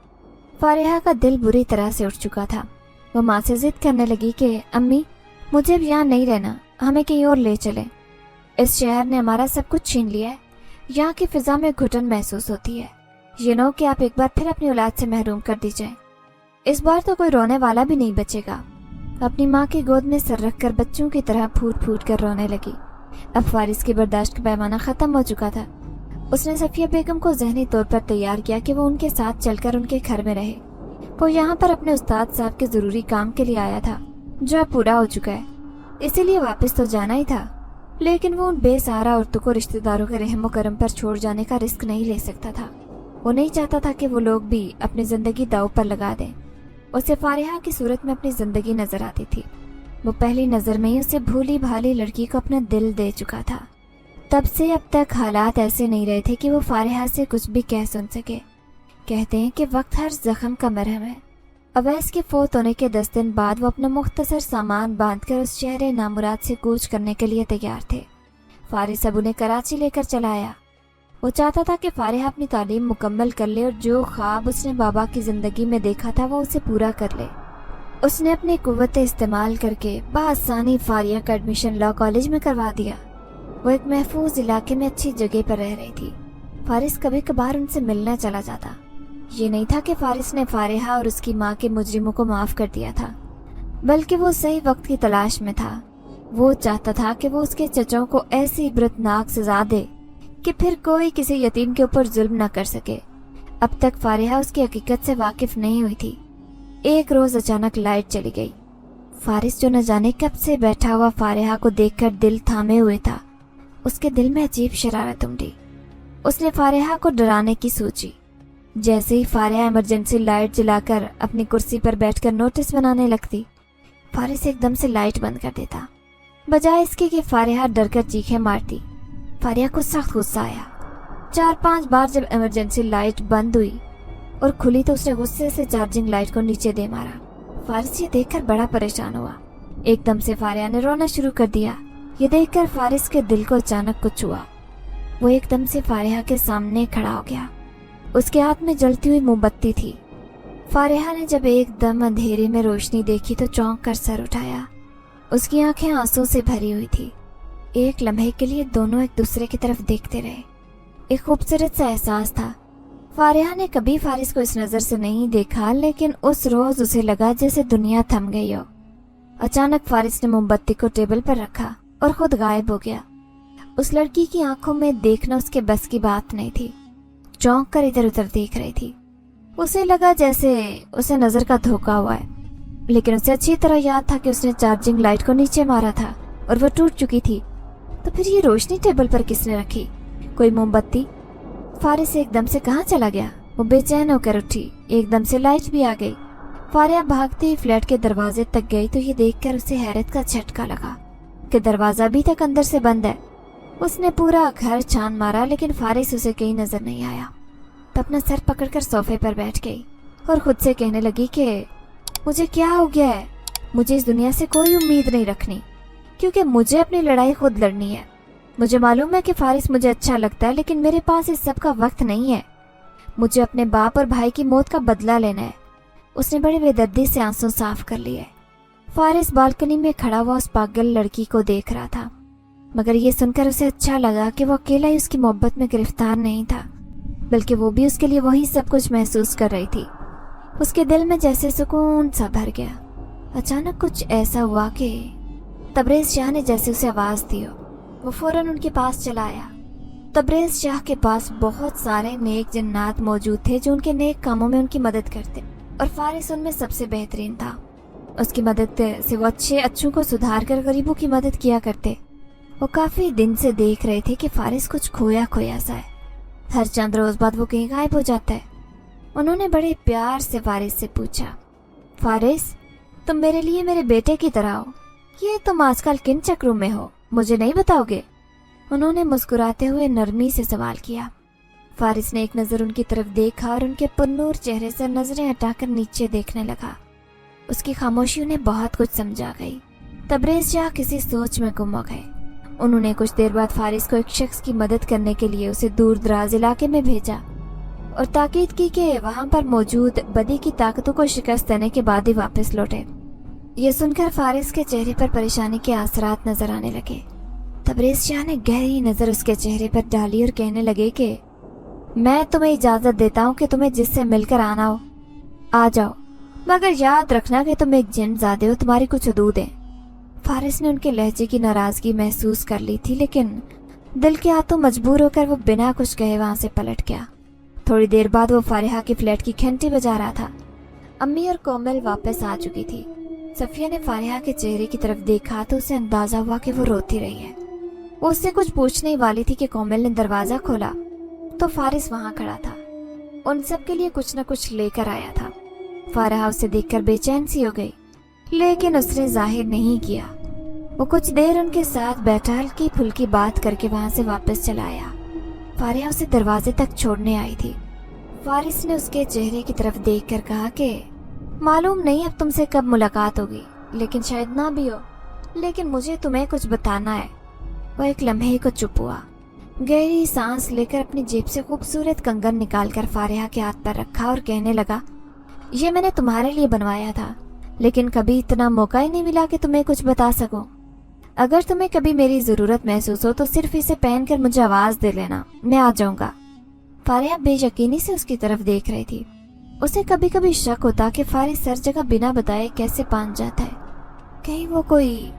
[SPEAKER 1] फारिहा का दिल बुरी तरह से उठ चुका था। वो माँ से जिद करने लगी कि अम्मी, मुझे अब यहाँ नहीं रहना, हमें कहीं और ले चलें। इस शहर ने हमारा सब कुछ छीन लिया है। यहाँ की फिजा में घुटन महसूस होती है। ये नो कि आप एक बार फिर अपनी औलाद से महरूम कर दी जाए। इस बार तो कोई रोने वाला भी नहीं बचेगा। अपनी माँ की गोद में सर रख कर बच्चों की तरह फूट फूट कर रोने लगी। अब फारिस की बर्दाश्त का पैमाना ख़त्म हो चुका था। उसने सफिया बेगम को ज़हनी तौर पर तैयार किया कि वो उनके साथ चलकर उनके घर में रहे। वो यहाँ पर अपने उस्ताद साहब के ज़रूरी काम के लिए आया था, जो अब पूरा हो चुका है, इसीलिए वापस तो जाना ही था। लेकिन वो उन बेसहारा औरतों को रिश्तेदारों के रहम करम पर छोड़ जाने का रिस्क नहीं ले सकता था। वो नहीं चाहता था कि वो लोग भी अपनी ज़िंदगी दांव पर लगा दें। उसे फारिहा की सूरत में अपनी ज़िंदगी नजर आती थी। वो पहली नज़र में ही उसे भूली भाली लड़की को अपना दिल दे चुका था। तब से अब तक हालात ऐसे नहीं रहे थे कि वो फारिहा से कुछ भी कह सुन सके। कहते हैं कि वक्त हर जख्म का मरहम है। अवैस के फोत होने के 10 दिन बाद वो अपना मुख्तसर सामान बांधकर उस शहर नामुराद से कूच करने के लिए तैयार थे। फारिस अब उन्हें कराची लेकर चला आया। वो चाहता था कि फारिहा अपनी तालीम मुकम्मल कर ले और जो ख्वाब उसने बाबा की ज़िंदगी में देखा था वो उसे पूरा कर ले। उसने अपनी कुव्वत इस्तेमाल करके बआसानी फारिया का एडमिशन लॉ कॉलेज में करवा दिया। वो एक महफूज इलाके में अच्छी जगह पर रह रही थी। फारिस कभी कभार उनसे मिलने चला जाता। ये नहीं था कि फारिस ने फारिहा और उसकी माँ के मुजरिमों को माफ़ कर दिया था, बल्कि वो सही वक्त की तलाश में था। वो चाहता था कि वो उसके चचों को ऐसी इबरतनाक सजा दे कि फिर कोई किसी यतीम के ऊपर जुल्म न कर सके। अब तक फारिहा उसकी हकीकत से वाकिफ नहीं हुई थी। एक रोज अचानक लाइट चली गई। फारिस, जो न जाने कब से बैठा हुआ फारिहा को देखकर दिल थामे हुए था, उसके दिल में अजीब शरारत उमड़ी। उसने फारिहा को डराने की सोची। जैसे ही फारिहा इमरजेंसी लाइट जलाकर अपनी कुर्सी पर बैठकर नोटिस बनाने लगती, फारिस एकदम से लाइट बंद कर देता, बजाय इसके कि फारिहा डरकर चीखें मारती। फारिहा को सख्त गुस्सा आया। 4-5 बार जब इमरजेंसी लाइट बंद हुई और खुली तो उसने गुस्से से चार्जिंग लाइट को नीचे दे मारा। फारिस ये देखकर बड़ा परेशान हुआ। एकदम से फारिहा ने रोना शुरू कर दिया। ये देखकर फारिस के दिल को अचानक कुछ हुआ। वो एकदम से फारिहा के सामने खड़ा हो गया। उसके हाथ में जलती हुई मोमबत्ती थी। फारिहा ने जब एकदम अंधेरे में रोशनी देखी तो चौंक कर सर उठाया। उसकी आंखें आंसू से भरी हुई थी। एक लम्हे के लिए दोनों एक दूसरे की तरफ देखते रहे। एक खूबसूरत सा एहसास था। फारिहा ने कभी फारिस को इस नज़र से नहीं देखा, लेकिन उस रोज उसे लगा जैसे दुनिया थम गई हो। अचानक फारिस ने मोमबत्ती को टेबल पर रखा और खुद गायब हो गया। उस लड़की की आंखों में देखना उसके बस की बात नहीं थी। चौंक कर इधर उधर देख रही थी। उसे लगा जैसे उसे नजर का धोखा हुआ है, लेकिन उसे अच्छी तरह याद था कि उसने चार्जिंग लाइट को नीचे मारा था और वह टूट चुकी थी। तो फिर ये रोशनी टेबल पर किसने रखी? कोई मोमबत्ती? फारिस एकदम से कहाँ चला गया? वो बेचैन होकर उठी। एकदम से लाइट भी आ गई। फारिया भागती हुई फ्लैट के दरवाजे तक गई तो ये देखकर उसे हैरत का झटका लगा कि दरवाजा अभी तक अंदर से बंद है। उसने पूरा घर छान मारा, लेकिन फारिस उसे कहीं नजर नहीं आया। तो अपना सर पकड़कर सोफे पर बैठ गई और खुद से कहने लगी कि मुझे क्या हो गया है? मुझे इस दुनिया से कोई उम्मीद नहीं रखनी, क्योंकि मुझे अपनी लड़ाई खुद लड़नी है। मुझे मालूम है कि फारिस मुझे अच्छा लगता है, लेकिन मेरे पास इस सब का वक्त नहीं है। मुझे अपने बाप और भाई की मौत का बदला लेना है। उसने बड़े बेदर्दी से आंसू साफ कर लिए। फारिस बालकनी में खड़ा हुआ उस पागल लड़की को देख रहा था, मगर ये सुनकर उसे अच्छा लगा कि वो अकेला ही उसकी मोहब्बत में गिरफ्तार नहीं था, बल्कि वो भी उसके लिए वही सब कुछ महसूस कर रही थी। उसके दिल में जैसे सुकून सा भर गया। अचानक कुछ ऐसा हुआ कि तबरेज शाह ने जैसे उसे आवाज दी हो। वो फौरन उनके पास चला आया। तबरेज शाह के पास बहुत सारे नेक जन्नात मौजूद थे जो उनके नेक कामों में उनकी मदद करते, और फारिस उनमें सबसे बेहतरीन था। उसकी मदद से वो अच्छों को सुधार कर गरीबों की मदद किया करते। وہ کافی دن سے دیکھ رہے تھے کہ فارس کچھ کھویا کھویا سا ہے، ہر چند روز بعد وہ کہیں غائب ہو جاتا ہے۔ انہوں نے بڑے پیار سے فارس سے پوچھا، فارس تم میرے لیے میرے بیٹے کی طرح ہو، یہ تم آج کل کن چکروں میں ہو، مجھے نہیں بتاؤ گے؟ انہوں نے مسکراتے ہوئے نرمی سے سوال کیا۔ فارس نے ایک نظر ان کی طرف دیکھا اور ان کے پرنور چہرے سے نظریں ہٹا کر نیچے دیکھنے لگا۔ اس کی خاموشی انہیں بہت کچھ سمجھا گئی۔ تبریز شاہ کسی سوچ میں گم ہو گئے۔ انہوں نے کچھ دیر بعد فارس کو ایک شخص کی مدد کرنے کے لیے اسے دور دراز علاقے میں بھیجا اور تاکید کی کہ وہاں پر موجود بدی کی طاقتوں کو شکست دینے کے بعد ہی واپس لوٹے۔ یہ سن کر فارس کے چہرے پر پریشانی کے اثرات نظر آنے لگے۔ تبریز شاہ نے گہری نظر اس کے چہرے پر ڈالی اور کہنے لگے کہ میں تمہیں اجازت دیتا ہوں کہ تمہیں جس سے مل کر آنا ہو آ جاؤ، مگر یاد رکھنا کہ تم ایک جن زادے ہو، تمہاری کچھ حدود ہیں۔ فارس نے ان کے لہجے کی ناراضگی محسوس کر لی تھی، لیکن دل کے ہاتھوں مجبور ہو کر وہ بنا کچھ کہے وہاں سے پلٹ گیا۔ تھوڑی دیر بعد وہ فارحہ کی فلیٹ کی گھنٹی بجا رہا تھا۔ امی اور کومل واپس آ چکی تھی۔ صفیہ نے فارحہ کے چہرے کی طرف دیکھا تو اسے اندازہ ہوا کہ وہ روتی رہی ہے۔ وہ اس سے کچھ پوچھنے ہی والی تھی کہ کومل نے دروازہ کھولا تو فارس وہاں کھڑا تھا، ان سب کے لیے کچھ نہ کچھ لے کر آیا تھا۔ فارحہ اسے دیکھ کر بے چین سی ہو گئی، لیکن اس نے ظاہر نہیں کیا۔ وہ کچھ دیر ان کے ساتھ بیٹھا، ہلکی پھلکی بات کر کے وہاں سے واپس چلا آیا۔ فارحہ اسے دروازے تک چھوڑنے آئی تھی۔ فارس نے اس کے چہرے کی طرف دیکھ کر کہا کہ معلوم نہیں اب تم سے کب ملاقات ہوگی، لیکن شاید نہ بھی ہو، لیکن مجھے تمہیں کچھ بتانا ہے۔ وہ ایک لمحے کو چپ ہوا، گہری سانس لے کر اپنی جیب سے خوبصورت کنگن نکال کر فارحہ کے ہاتھ پر رکھا اور کہنے لگا، یہ میں نے تمہارے لیے بنوایا تھا، لیکن کبھی اتنا موقع ہی نہیں ملا کہ تمہیں کچھ بتا سکوں۔ اگر تمہیں کبھی میری ضرورت محسوس ہو تو صرف اسے پہن کر مجھے آواز دے لینا، میں آ جاؤں گا۔ فارحہ بے یقینی سے اس کی طرف دیکھ رہی تھی۔ اسے کبھی کبھی شک ہوتا کہ فارس ہر جگہ بنا بتائے کیسے پہنچ جاتا ہے، کہیں وہ کوئی۔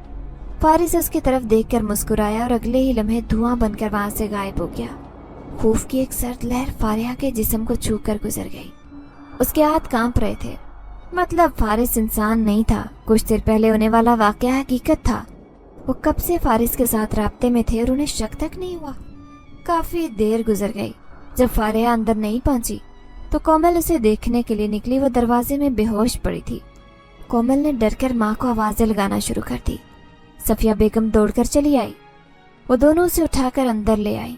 [SPEAKER 1] فارس اس کی طرف دیکھ کر مسکرایا اور اگلے ہی لمحے دھواں بن کر وہاں سے غائب ہو گیا۔ خوف کی ایک سرد لہر فارحہ کے جسم کو چھو کر گزر گئی۔ اس کے ہاتھ کانپ رہے تھے۔ مطلب فارس انسان نہیں تھا، کچھ دیر پہلے ہونے والا واقعہ حقیقت تھا۔ وہ کب سے فارس کے ساتھ رابطے میں تھے اور انہیں شک تک نہیں ہوا۔ کافی دیر گزر گئی۔ جب فارحہ اندر نہیں پہنچی تو کومل اسے دیکھنے کے لیے نکلی۔ وہ دروازے میں بے ہوش پڑی تھی۔ کومل نے ڈر کر ماں کو آوازیں لگانا شروع کر دی۔ صفیہ بیگم دوڑ کر چلی آئی۔ وہ دونوں اسے اٹھا کر اندر لے آئی۔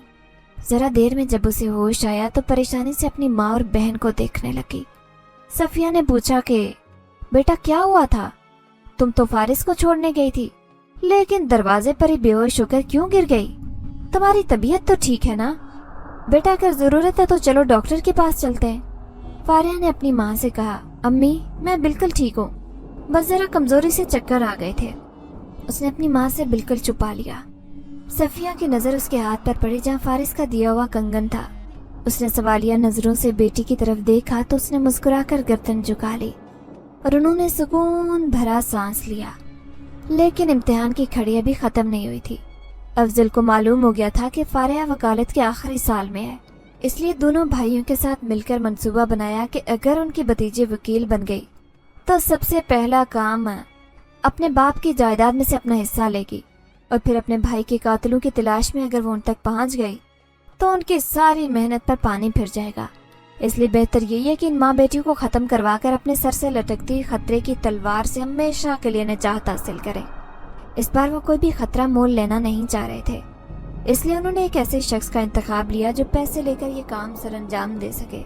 [SPEAKER 1] ذرا دیر میں جب اسے ہوش آیا تو پریشانی سے اپنی ماں اور بہن کو دیکھنے لگی۔ صفیہ نے پوچھا کہ بیٹا کیا ہوا تھا؟ تم تو فارس کو چھوڑنے گئی تھی، لیکن دروازے پر ہی بے ہوش ہو کر کیوں گر گئی؟ تمہاری طبیعت تو ٹھیک ہے نا بیٹا؟ اگر ضرورت ہے تو چلو ڈاکٹر کے پاس چلتے ہیں۔ فارحہ نے اپنی ماں سے کہا، امی میں بالکل ٹھیک ہوں، بس ذرا کمزوری سے چکر آ گئے تھے۔ اس نے اپنی ماں سے بالکل چھپا لیا۔ صفیہ کی نظر اس کے ہاتھ پر پڑی جہاں فارس کا دیا ہوا کنگن تھا۔ اس نے سوالیہ نظروں سے بیٹی کی طرف دیکھا تو اس نے مسکرا کر گردن جھکا لی اور انہوں نے سکون بھرا سانس لیا۔ لیکن امتحان کی کھڑی ابھی ختم نہیں ہوئی تھی۔ افضل کو معلوم ہو گیا تھا کہ فارحہ وکالت کے آخری سال میں ہے، اس لیے دونوں بھائیوں کے ساتھ مل کر منصوبہ بنایا کہ اگر ان کی بھتیجی وکیل بن گئی تو سب سے پہلا کام اپنے باپ کی جائیداد میں سے اپنا حصہ لے گی، اور پھر اپنے بھائی کے قاتلوں کی تلاش میں اگر وہ ان تک پہنچ گئی تو ان کی ساری محنت پر پانی پھر جائے گا۔ اس لیے بہتر یہی ہے کہ ان ماں بیٹیوں کو ختم کروا کر اپنے سر سے لٹکتی خطرے کی تلوار سے ہمیشہ کے لیے نجات حاصل کریں۔ اس بار وہ کوئی بھی خطرہ مول لینا نہیں چاہ رہے تھے، اس لیے انہوں نے ایک ایسے شخص کا انتخاب لیا جو پیسے لے کر یہ کام سر انجام دے سکے۔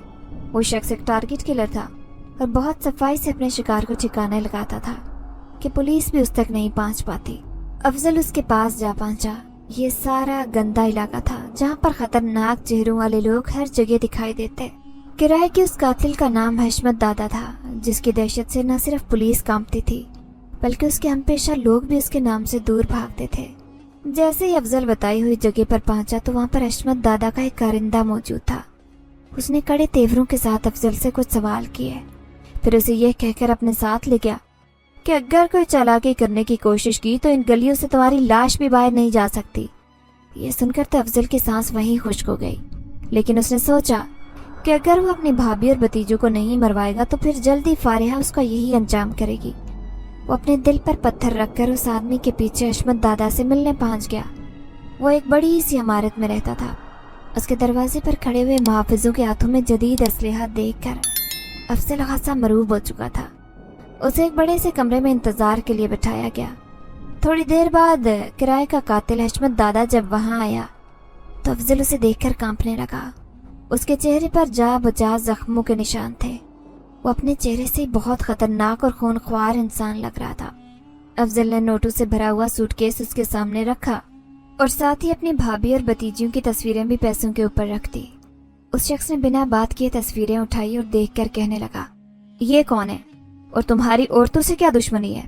[SPEAKER 1] وہ شخص ایک ٹارگٹ کلر تھا اور بہت صفائی سے اپنے شکار کو ٹھکانے لگاتا تھا کہ پولیس بھی اس تک نہیں پہنچ پاتی۔ افضل اس کے پاس جا پہنچا۔ یہ سارا گندا علاقہ تھا جہاں پر خطرناک چہروں والے لوگ ہر جگہ دکھائی دیتے۔ کرائے کے اس قاتل کا نام حشمت دادا تھا، جس کی دہشت سے نہ صرف پولیس کانپتی تھی بلکہ اس کے ہم پیشہ لوگ بھی اس کے نام سے دور بھاگتے تھے۔ جیسے ہی افضل بتائی ہوئی جگہ پر پہنچا تو وہاں پر حشمت دادا کا ایک کارندہ موجود تھا۔ اس نے کڑے تیوروں کے ساتھ افضل سے کچھ سوال کیے، پھر اسے یہ کہہ کر اپنے ساتھ لے گیا کہ اگر کوئی چالاکی کرنے کی کوشش کی تو ان گلیوں سے تمہاری لاش بھی باہر نہیں جا سکتی۔ یہ سن کر تو افضل کی سانس وہیں خشک ہو گئی، لیکن اس نے سوچا کہ اگر وہ اپنی بھابھی اور بھتیجوں کو نہیں مروائے گا تو پھر جلدی فارحہ اس کا یہی انجام کرے گی۔ وہ اپنے دل پر پتھر رکھ کر اس آدمی کے پیچھے حشمت دادا سے ملنے پہنچ گیا۔ वो एक बड़ी सी इमारत में रहता था। उसके दरवाजे पर खड़े हुए मुहाफिजों के हाथों में जदीद असलहा देखकर अफजल खासा मरूब हो चुका था। उसे एक बड़े से कमरे में इंतजार के लिए बिठाया गया। थोड़ी देर बाद किराए का कातिल हशमत दादा जब वहां आया तो अफजल उसे देखकर कांपने लगा। उसके चेहरे पर जा बजा जख्मों के निशान थे। वो अपने चेहरे से बहुत खतरनाक और खूनख्वार इंसान लग रहा था। अफजल ने नोटों से भरा हुआ सूटकेस उसके सामने रखा और साथ ही अपनी भाभी और भतीजियों की तस्वीरें भी पैसों के ऊपर रख दी। उस शख्स ने बिना बात किए तस्वीरें उठाई और देखकर कहने लगा, ये कौन है और तुम्हारी औरतों से क्या दुश्मनी है?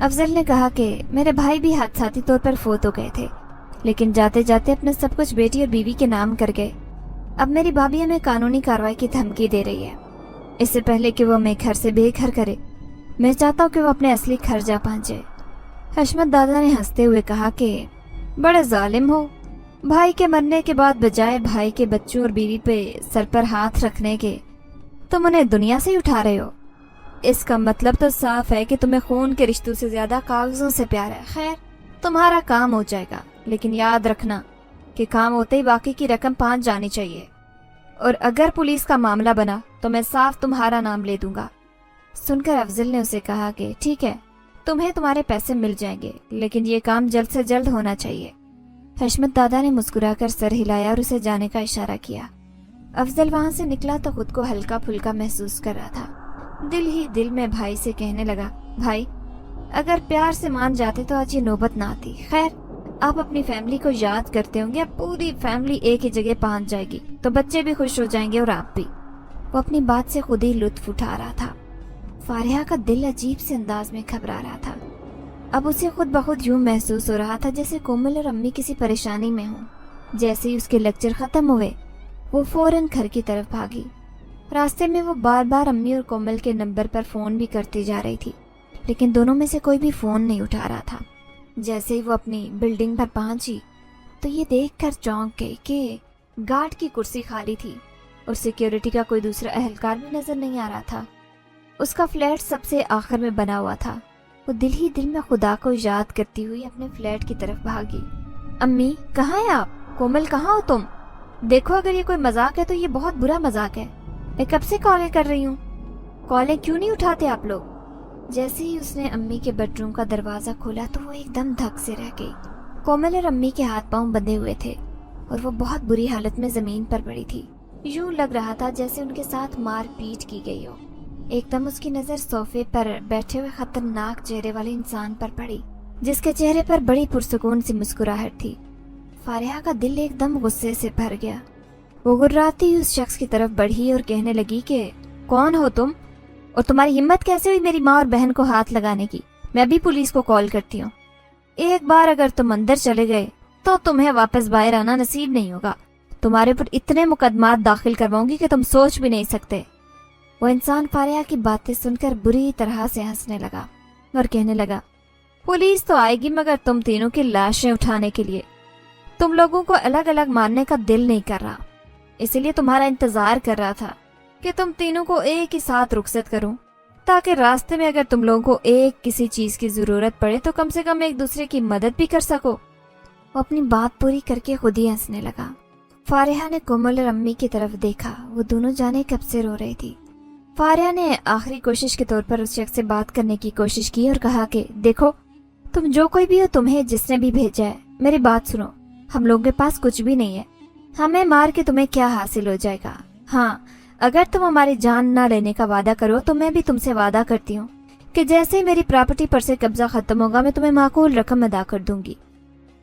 [SPEAKER 1] अफजल ने कहा कि मेरे भाई भी हादसाती तौर पर फोत हो गए थे, लेकिन जाते जाते अपना सब कुछ बेटी और बीवी के नाम कर गए। अब मेरी भाभी हमें कानूनी कार्रवाई की धमकी दे रही है। इससे पहले कि वो हमें घर से बेघर करे, मैं चाहता हूँ कि वो अपने असली घर जा पहुंचे। हशमत दादा ने हंसते हुए कहा कि बड़े जालिम हो, भाई के मरने के बाद बजाय भाई के बच्चों और बीवी पे सर पर हाथ रखने के तुम उन्हें दुनिया से ही उठा रहे हो। इसका मतलब तो साफ है कि तुम्हें खून के रिश्तों से ज्यादा कागजों से प्यार है। खैर, तुम्हारा काम हो जाएगा, लेकिन याद रखना कि काम होते ही बाकी की रकम पहुंच जानी चाहिए, और अगर पुलिस का मामला बना तो मैं साफ तुम्हारा नाम ले दूंगा। सुनकर अफजल ने उसे कहा कि ठीक है, तुम्हें तुम्हारे पैसे मिल जाएंगे, लेकिन ये काम जल्द से जल्द होना चाहिए। हशमत दादा ने मुस्कुराकर सर हिलाया और उसे जाने का इशारा किया। अफजल वहां से निकला तो खुद को हल्का फुल्का महसूस कर रहा था। दिल ही दिल में भाई से कहने लगा, भाई अगर प्यार से मान जाते तो आज ये नौबत ना आती। खैर, आप अपनी फैमिली को याद करते होंगे, अब पूरी फैमिली एक ही जगह पहुंच जाएगी तो बच्चे भी खुश हो जाएंगे और आप भी। वो अपनी बात से खुद ही लुत्फ उठा रहा था। फारिहा का दिल अजीब से अंदाज में घबरा रहा था। अब उसे खुद ब खुद यूं महसूस हो रहा था जैसे कोमल और अम्मी किसी परेशानी में हों। जैसे ही उसके लेक्चर खत्म हुए वो फौरन घर की तरफ भागी। रास्ते में वो बार बार अम्मी और कोमल के नंबर पर फोन भी करती जा रही थी, लेकिन दोनों में से कोई भी फोन नहीं उठा रहा था। जैसे ही वो अपनी बिल्डिंग पर पहुंची तो ये देखकर चौंक गई कि गार्ड की कुर्सी खाली थी और सिक्योरिटी का कोई दूसरा एहलकार भी नजर नहीं आ रहा था। उसका फ्लैट सबसे आखिर में बना हुआ था। वो दिल ही दिल में खुदा को याद करती हुई अपने फ्लैट की तरफ भागी। अम्मी, कहाँ है आप? कोमल, कहाँ हो तुम? देखो, अगर ये कोई मजाक है तो ये बहुत बुरा मजाक है। मैं कब से कॉलें कर रही हूँ, कॉलें क्यों नहीं उठाते आप लोग? जैसे ही उसने अम्मी के बेडरूम का दरवाजा खोला तो वो एकदम धक से रह गई। कोमल और अम्मी के हाथ पांव बंधे हुए थे और वो बहुत बुरी हालत में जमीन पर पड़ी थी। यूं लग रहा था जैसे उनके साथ मारपीट की गई हो। एकदम उसकी नजर सोफे पर बैठे हुए खतरनाक चेहरे वाले इंसान पर पड़ी, जिसके चेहरे पर बड़ी पुरसुकून सी मुस्कुराहट थी। फारिहा का दिल एकदम गुस्से से भर गया। वो गुर्राती उस शख्स की तरफ बढ़ी और कहने लगी कि कौन हो तुम और तुम्हारी हिम्मत कैसे हुई मेरी माँ और बहन को हाथ लगाने की? मैं अभी पुलिस को कॉल करती हूँ। एक बार अगर तुम अंदर चले गए तो तुम्हें वापस बाहर आना नसीब नहीं होगा। तुम्हारे ऊपर इतने मुकदमात दाखिल करवाऊंगी कि तुम सोच भी नहीं सकते। वो इंसान फारिहा की बातें सुनकर बुरी तरह से हंसने लगा और कहने लगा, पुलिस तो आएगी मगर तुम तीनों की लाशें उठाने के लिए। तुम लोगों को अलग अलग मारने का दिल नहीं कर रहा, इसीलिए तुम्हारा इंतजार कर रहा था कि तुम तीनों को एक ही साथ रुखसत करूं, ताकि रास्ते में अगर तुम लोगों को एक किसी चीज की जरूरत पड़े तो कम से कम एक दूसरे की मदद भी कर सको। वो अपनी बात पूरी करके खुद ही हंसने लगा। फारिहा ने कोमल और अम्मी की तरफ देखा। वो दोनों जाने कब से रो रही थी। फारिहा ने आखिरी कोशिश के तौर पर उस शख्स से बात करने की कोशिश की और कहा कि देखो, तुम जो कोई भी हो, तुम्हें जिसने भी भेजा है, मेरी बात सुनो। हम लोगों के पास कुछ भी नहीं है, हमें मार के तुम्हें क्या हासिल हो जाएगा? हाँ, अगर तुम हमारी जान ना लेने का वादा करो तो मैं भी तुमसे वादा करती हूँ कि जैसे ही मेरी प्रॉपर्टी पर से कब्जा खत्म होगा मैं तुम्हें माकूल रकम अदा कर दूंगी।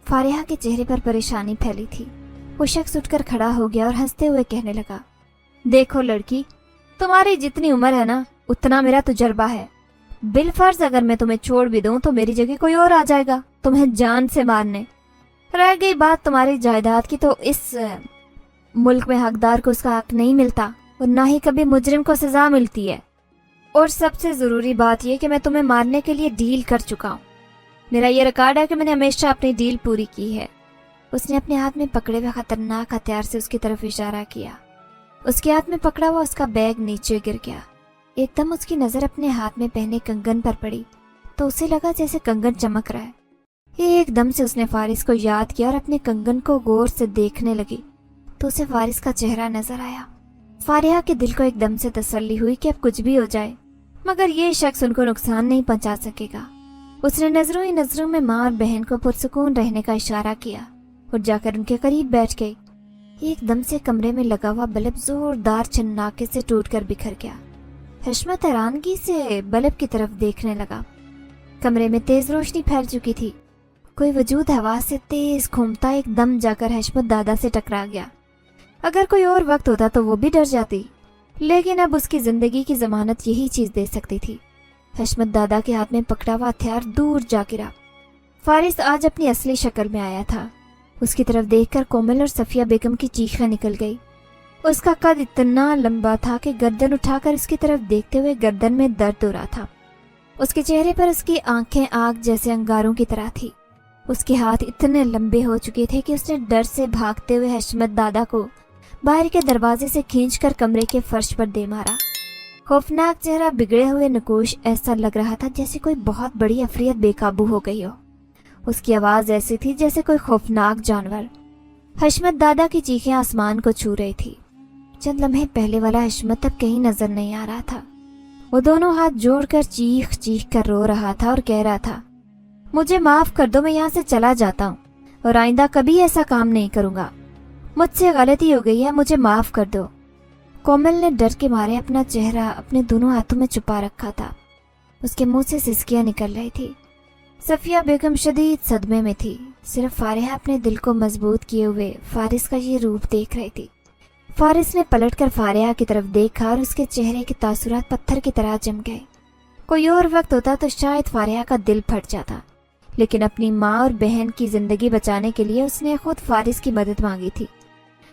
[SPEAKER 1] फारिहा के चेहरे पर परेशानी फैली थी। वो शख्स उठकर खड़ा हो गया और हंसते हुए कहने लगा, देखो लड़की, तुम्हारी जितनी उम्र है ना उतना मेरा तजुर्बा है। बिलफर्ज अगर मैं तुम्हें छोड़ भी दूं तो मेरी जगह कोई और आ जाएगा तुम्हें जान से मारने। रह गई बात तुम्हारी जायदाद की, तो इस मुल्क में हकदार को उसका हक नहीं मिलता और ना ही कभी मुजरिम को सजा मिलती है। और सबसे जरूरी बात यह कि मैं तुम्हें मारने के लिए डील कर चुका हूँ। मेरा ये रिकॉर्ड है कि मैंने हमेशा अपनी डील पूरी की है। उसने अपने हाथ में पकड़े हुए खतरनाक हथियार से उसकी तरफ इशारा किया। उसके हाथ में पकड़ा हुआ उसका बैग नीचे गिर गया। एकदम उसकी नजर अपने हाथ में पहने कंगन पर पड़ी तो उसे लगा जैसे कंगन चमक रहा है। ایک دم سے اس نے فارس کو یاد کیا اور اپنے کنگن کو غور سے دیکھنے لگی تو اسے فارس کا چہرہ نظر آیا۔ فارحہ کے دل کو ایک دم سے تسلی ہوئی کہ اب کچھ بھی ہو جائے مگر یہ شخص ان کو نقصان نہیں پہنچا سکے گا۔ اس نے نظروں ہی نظروں میں ماں اور بہن کو پرسکون رہنے کا اشارہ کیا اور جا کر ان کے قریب بیٹھ گئی۔ ایک دم سے کمرے میں لگا ہوا بلب زوردار چھناکے سے ٹوٹ کر بکھر گیا۔ حشمت حیرانگی سے بلب کی طرف دیکھنے لگا۔ کمرے میں تیز روشنی پھیل چکی تھی۔ کوئی وجود ہوا سے تیز گھومتا ایک دم جا کر حشمت دادا سے ٹکرا گیا۔ اگر کوئی اور وقت ہوتا تو وہ بھی ڈر جاتی، لیکن اب اس کی زندگی کی ضمانت یہی چیز دے سکتی تھی۔ حشمت دادا کے ہاتھ میں پکڑا ہوا ہتھیار دور جا گرا۔ فارس آج اپنی اصلی شکل میں آیا تھا۔ اس کی طرف دیکھ کر کومل اور صفیہ بیگم کی چیخیں نکل گئی۔ اس کا قد اتنا لمبا تھا کہ گردن اٹھا کر اس کی طرف دیکھتے ہوئے گردن میں درد ہو رہا تھا۔ اس کے چہرے پر اس کی آنکھیں آگ جیسے انگاروں کی طرح تھی۔ اس کے ہاتھ اتنے لمبے ہو چکے تھے کہ اس نے ڈر سے بھاگتے ہوئے حشمت دادا کو باہر کے دروازے سے کھینچ کر کمرے کے فرش پر دے مارا۔ خوفناک چہرہ، بگڑے ہوئے نقوش، ایسا لگ رہا تھا جیسے کوئی بہت بڑی عفریت بے قابو ہو گئی ہو۔ اس کی آواز ایسی تھی جیسے کوئی خوفناک جانور۔ حشمت دادا کی چیخیں آسمان کو چھو رہی تھی۔ چند لمحے پہلے والا حشمت اب کہیں نظر نہیں آ رہا تھا۔ وہ دونوں ہاتھ جوڑ کر چیخ چیخ کر رو رہا تھا اور کہہ رہا تھا، مجھے معاف کر دو، میں یہاں سے چلا جاتا ہوں اور آئندہ کبھی ایسا کام نہیں کروں گا۔ مجھ سے غلطی ہو گئی ہے، مجھے معاف کر دو۔ کومل نے ڈر کے مارے اپنا چہرہ اپنے دونوں ہاتھوں میں چھپا رکھا تھا۔ اس کے منہ سے سسکیاں نکل رہی تھی۔ صفیہ بیگم شدید صدمے میں تھی۔ صرف فارحہ اپنے دل کو مضبوط کیے ہوئے فارس کا یہ روپ دیکھ رہی تھی۔ فارس نے پلٹ کر فارحہ کی طرف دیکھا اور اس کے چہرے کے تاثرات پتھر کی طرح جم گئے۔ کوئی اور وقت ہوتا تو شاید فارحہ کا دل پھٹ جاتا، لیکن اپنی ماں اور بہن کی زندگی بچانے کے لیے اس نے خود فارس کی مدد مانگی تھی۔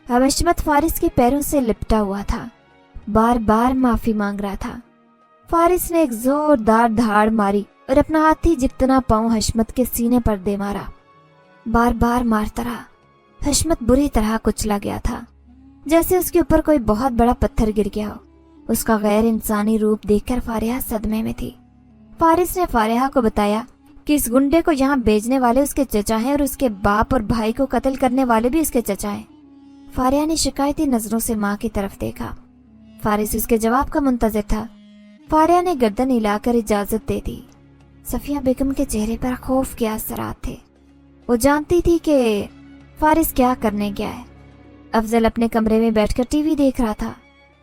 [SPEAKER 1] اب حشمت فارس کے پیروں سے لپٹا ہوا تھا، بار بار معافی مانگ رہا تھا۔ فارس نے ایک زوردار دھاڑ ماری اور اپنا ہاتھی جتنا پاؤں حشمت کے سینے پر دے مارا۔ بار بار مارتا رہا۔ حشمت بری طرح کچلا گیا تھا، جیسے اس کے اوپر کوئی بہت بڑا پتھر گر گیا ہو۔ اس کا غیر انسانی روپ دیکھ کر فارحہ صدمے میں تھی۔ فارس نے فارحہ کو بتایا کہ اس گنڈے کو یہاں بھیجنے والے اس کے چچا ہیں اور اس کے باپ اور بھائی کو قتل کرنے والے بھی اس کے چچا ہیں۔ فارحہ نے شکایتی نظروں سے ماں کی طرف دیکھا۔ فارس اس کے جواب کا منتظر تھا۔ فارحہ نے گردن ہلا کر اجازت دے دی۔ صفیہ بیگم کے چہرے پر خوف کے اثرات تھے۔ وہ جانتی تھی کہ فارس کیا کرنے گیا ہے۔ افضل اپنے کمرے میں بیٹھ کر ٹی وی دیکھ رہا تھا۔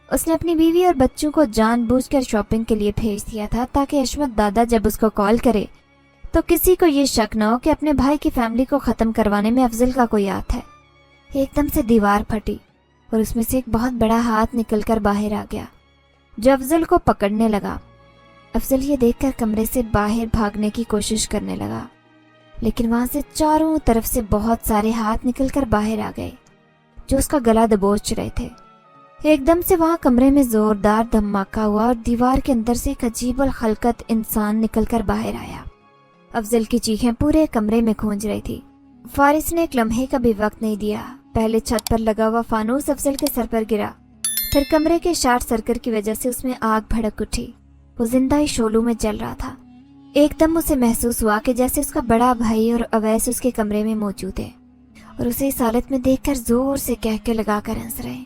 [SPEAKER 1] اس نے اپنی بیوی اور بچوں کو جان بوجھ کر شاپنگ کے لیے بھیج دیا تھا تاکہ حشمت دادا جب اس کو کال کرے تو کسی کو یہ شک نہ ہو کہ اپنے بھائی کی فیملی کو ختم کروانے میں افضل کا کوئی ہاتھ ہے۔ ایک دم سے دیوار پھٹی اور اس میں سے ایک بہت بڑا ہاتھ نکل کر باہر آ گیا جو افضل کو پکڑنے لگا۔ افضل یہ دیکھ کر کمرے سے باہر بھاگنے کی کوشش کرنے لگا، لیکن وہاں سے چاروں طرف سے بہت سارے ہاتھ نکل کر باہر آ گئے جو اس کا گلا دبوچ رہے تھے۔ ایک دم سے وہاں کمرے میں زوردار دھماکہ ہوا اور دیوار کے اندر سے ایک عجیب الخلقت انسان نکل کر باہر آیا۔ افضل کی چیخیں پورے کمرے میں گونج رہی تھی۔ فارس نے ایک لمحے کا بھی وقت نہیں دیا۔ پہلے چھت پر لگا ہوا فانوس افضل کے سر پر گرا، پھر کمرے کے شارٹ سرکٹ کی وجہ سے اس میں آگ بھڑک اٹھی۔ وہ زندہ ہی شعلوں میں جل رہا تھا۔ ایک دم اسے محسوس ہوا کہ جیسے اس کا بڑا بھائی اور اویس اس کے کمرے میں موجود ہے اور اسے اس حالت میں دیکھ کر زور سے کہہ کے لگا کر ہنس رہے ہیں۔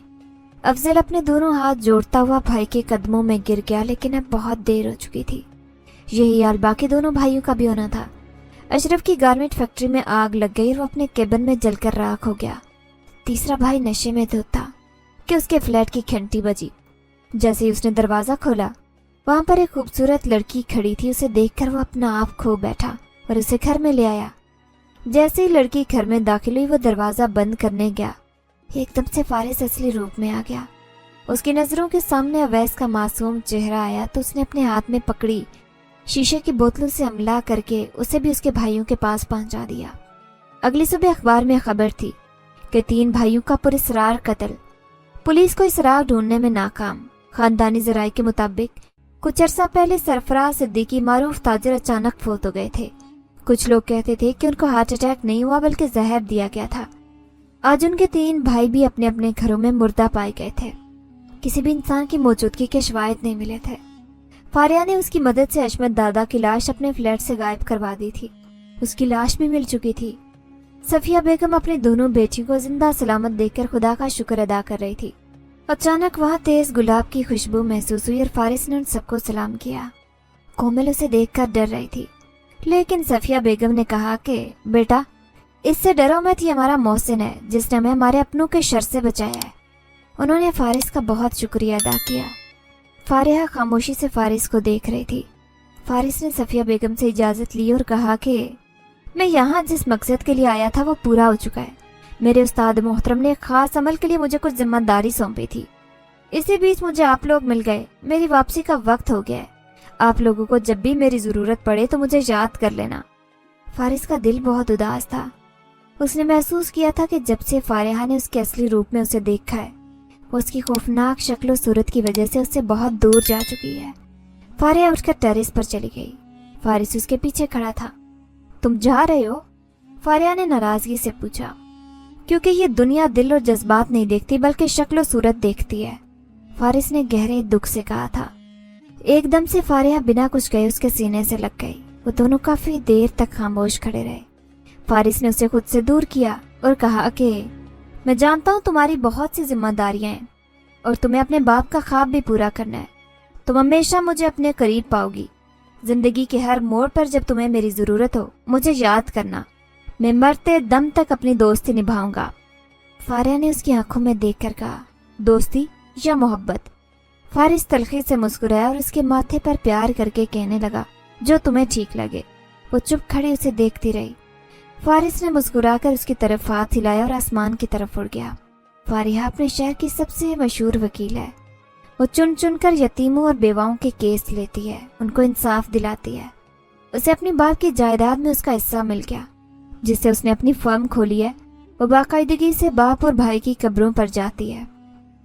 [SPEAKER 1] افضل اپنے دونوں ہاتھ جوڑتا ہوا بھائی کے قدموں میں گر گیا، لیکن اب بہت دیر ہو چکی تھی۔ یہی حال باقی دونوں بھائیوں کا بھی ہونا تھا۔ اشرف کی گارمنٹ فیکٹری میں آگ لگ گئی اور وہ اپنے کیبن میں جل کر راکھ ہو گیا۔ تیسرا بھائی نشے میں دھت تھا کہ اس کے فلیٹ کی گھنٹی بجی۔ جیسے ہی اس نے دروازہ کھولا، وہاں پر ایک خوبصورت لڑکی کھڑی تھی۔ اسے دیکھ کر وہ اپنا آپ کھو بیٹھا اور اسے گھر میں لے آیا۔ جیسے ہی لڑکی گھر میں داخل ہوئی، وہ دروازہ بند کرنے گیا۔ ایک دم سے فارس اصلی روپ میں آ گیا۔ اس کی نظروں کے سامنے اویس کا معصوم چہرہ آیا تو اس نے اپنے ہاتھ میں پکڑی شیشے کی بوتلوں سے حملہ کر کے اسے بھی اس کے بھائیوں کے پاس پہنچا دیا۔ اگلی صبح اخبار میں خبر تھی کہ 3 بھائیوں کا پراسرار قتل۔ پولیس کو اسرار ڈھونڈنے میں ناکام۔ خاندانی ذرائع کے مطابق کچھ عرصہ پہلے سرفراز صدیقی معروف تاجر اچانک فوت ہو گئے تھے۔ کچھ لوگ کہتے تھے کہ ان کو ہارٹ اٹیک نہیں ہوا بلکہ زہر دیا گیا تھا۔ آج ان کے 3 بھائی بھی اپنے اپنے گھروں میں مردہ پائے گئے تھے۔ کسی بھی انسان کی موجودگی کے شواہد نہیں ملے تھے۔ فارحہ نے اس کی مدد سے حشمت دادا کی لاش اپنے فلیٹ سے غائب کروا دی تھی۔ उसकी लाश भी मिल चुकी थी। सफिया बेगम अपनी दोनों बेटियों को जिंदा सलामत देखकर खुदा का शुक्र अदा कर रही थी। अचानक वहाँ तेज गुलाब की खुशबू महसूस हुई और फारिस ने उन सबको सलाम किया। कोमल उसे देखकर डर रही थी, लेकिन सफिया बेगम ने कहा कि बेटा, इससे डरो मत, ये हमारा मोहसिन है जिसने हमें हमारे अपनों के शर से बचाया है। उन्होंने फारिस का बहुत शुक्रिया अदा किया। फारिहा खामोशी से फारिस को देख रही थी। फारिस ने सफिया बेगम से इजाज़त ली और कहा कि मैं यहाँ जिस मकसद के लिए आया था वो पूरा हो चुका है। मेरे उस्ताद मोहतरम ने एक खास अमल के लिए मुझे कुछ जिम्मेदारी सौंपी थी। इसी बीच मुझे आप लोग मिल गए। मेरी वापसी का वक्त हो गया है। आप लोगों को जब भी मेरी ज़रूरत पड़े तो मुझे याद कर लेना। फारिस का दिल बहुत उदास था। उसने महसूस किया था कि जब से फारिहा ने उसके असली रूप में उसे देखा है, वो उसकी खौफनाक शक्ल सूरत की वजह से उससे बहुत दूर जा चुकी है। फारिहा उठकर टेरेस पर चली गई। फारिस उसके पीछे खड़ा था। तुम जा रहे हो? फारिहा ने नाराजगी से पूछा। क्योंकि ये दुनिया दिल और जज्बात नहीं देखती बल्कि शक्ल और सूरत देखती है, फारिस ने गहरे दुख से कहा था। एकदम से फारिहा बिना कुछ कहे उसके सीने से लग गई। वो दोनों काफी देर तक खामोश खड़े रहे। फारिस ने उसे खुद से दूर किया और कहा कि मैं जानता हूँ तुम्हारी बहुत सी जिम्मेदारियां हैं और तुम्हें अपने बाप का ख्वाब भी पूरा करना है। तुम हमेशा मुझे अपने करीब पाओगी। जिंदगी के हर मोड़ पर जब तुम्हें मेरी जरूरत हो मुझे याद करना। मैं मरते दम तक अपनी दोस्ती निभाऊंगा। फारिहा ने उसकी आंखों में देखकर कहा, दोस्ती या मोहब्बत? फारिस तलखी से मुस्कुराया और उसके माथे पर प्यार करके कहने लगा, जो तुम्हें ठीक लगे। वो चुप खड़ी उसे देखती रही। फारिस ने मुस्कुराकर उसकी तरफ हाथ हिलाया और आसमान की तरफ उड़ गया। फारिहा अपने शहर की सबसे मशहूर वकील है। वो चुन चुन कर यतीमों और बेवाओं के केस लेती है, उनको इंसाफ दिलाती है। उसे अपनी बाप की जायदाद में उसका हिस्सा मिल गया, जिससे उसने अपनी फर्म खोली है। वो बाकायदगी से बाप और भाई की कब्रों पर जाती है।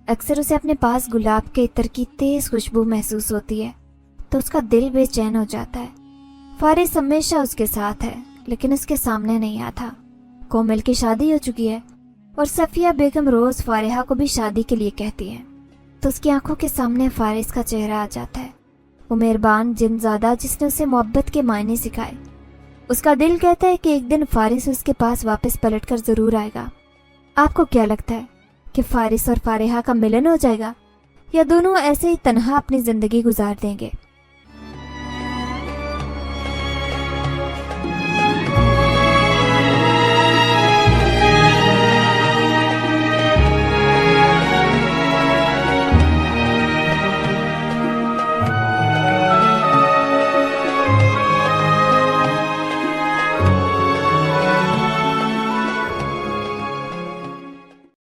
[SPEAKER 1] अक्सर उसे अपने पास गुलाब के इत्र की तेज खुशबू महसूस होती है तो उसका दिल बेचैन हो जाता है। फारिस हमेशा उसके साथ है लेकिन उसके सामने नहीं आता। कोमल की शादी हो चुकी है और सफिया बेगम रोज फारिहा को भी शादी के लिए कहती है तो उसकी आंखों के सामने फारिस का चेहरा आ जाता है। वो मेहरबान जिनज़ादा जिसने उसे मोहब्बत के मायने सिखाए। उसका दिल कहता है कि एक दिन फारिस उसके पास वापस पलटकर जरूर आएगा। आपको क्या लगता है कि फारिस और फारिहा का मिलन हो जाएगा या दोनों ऐसे ही तन्हा अपनी जिंदगी गुजार देंगे?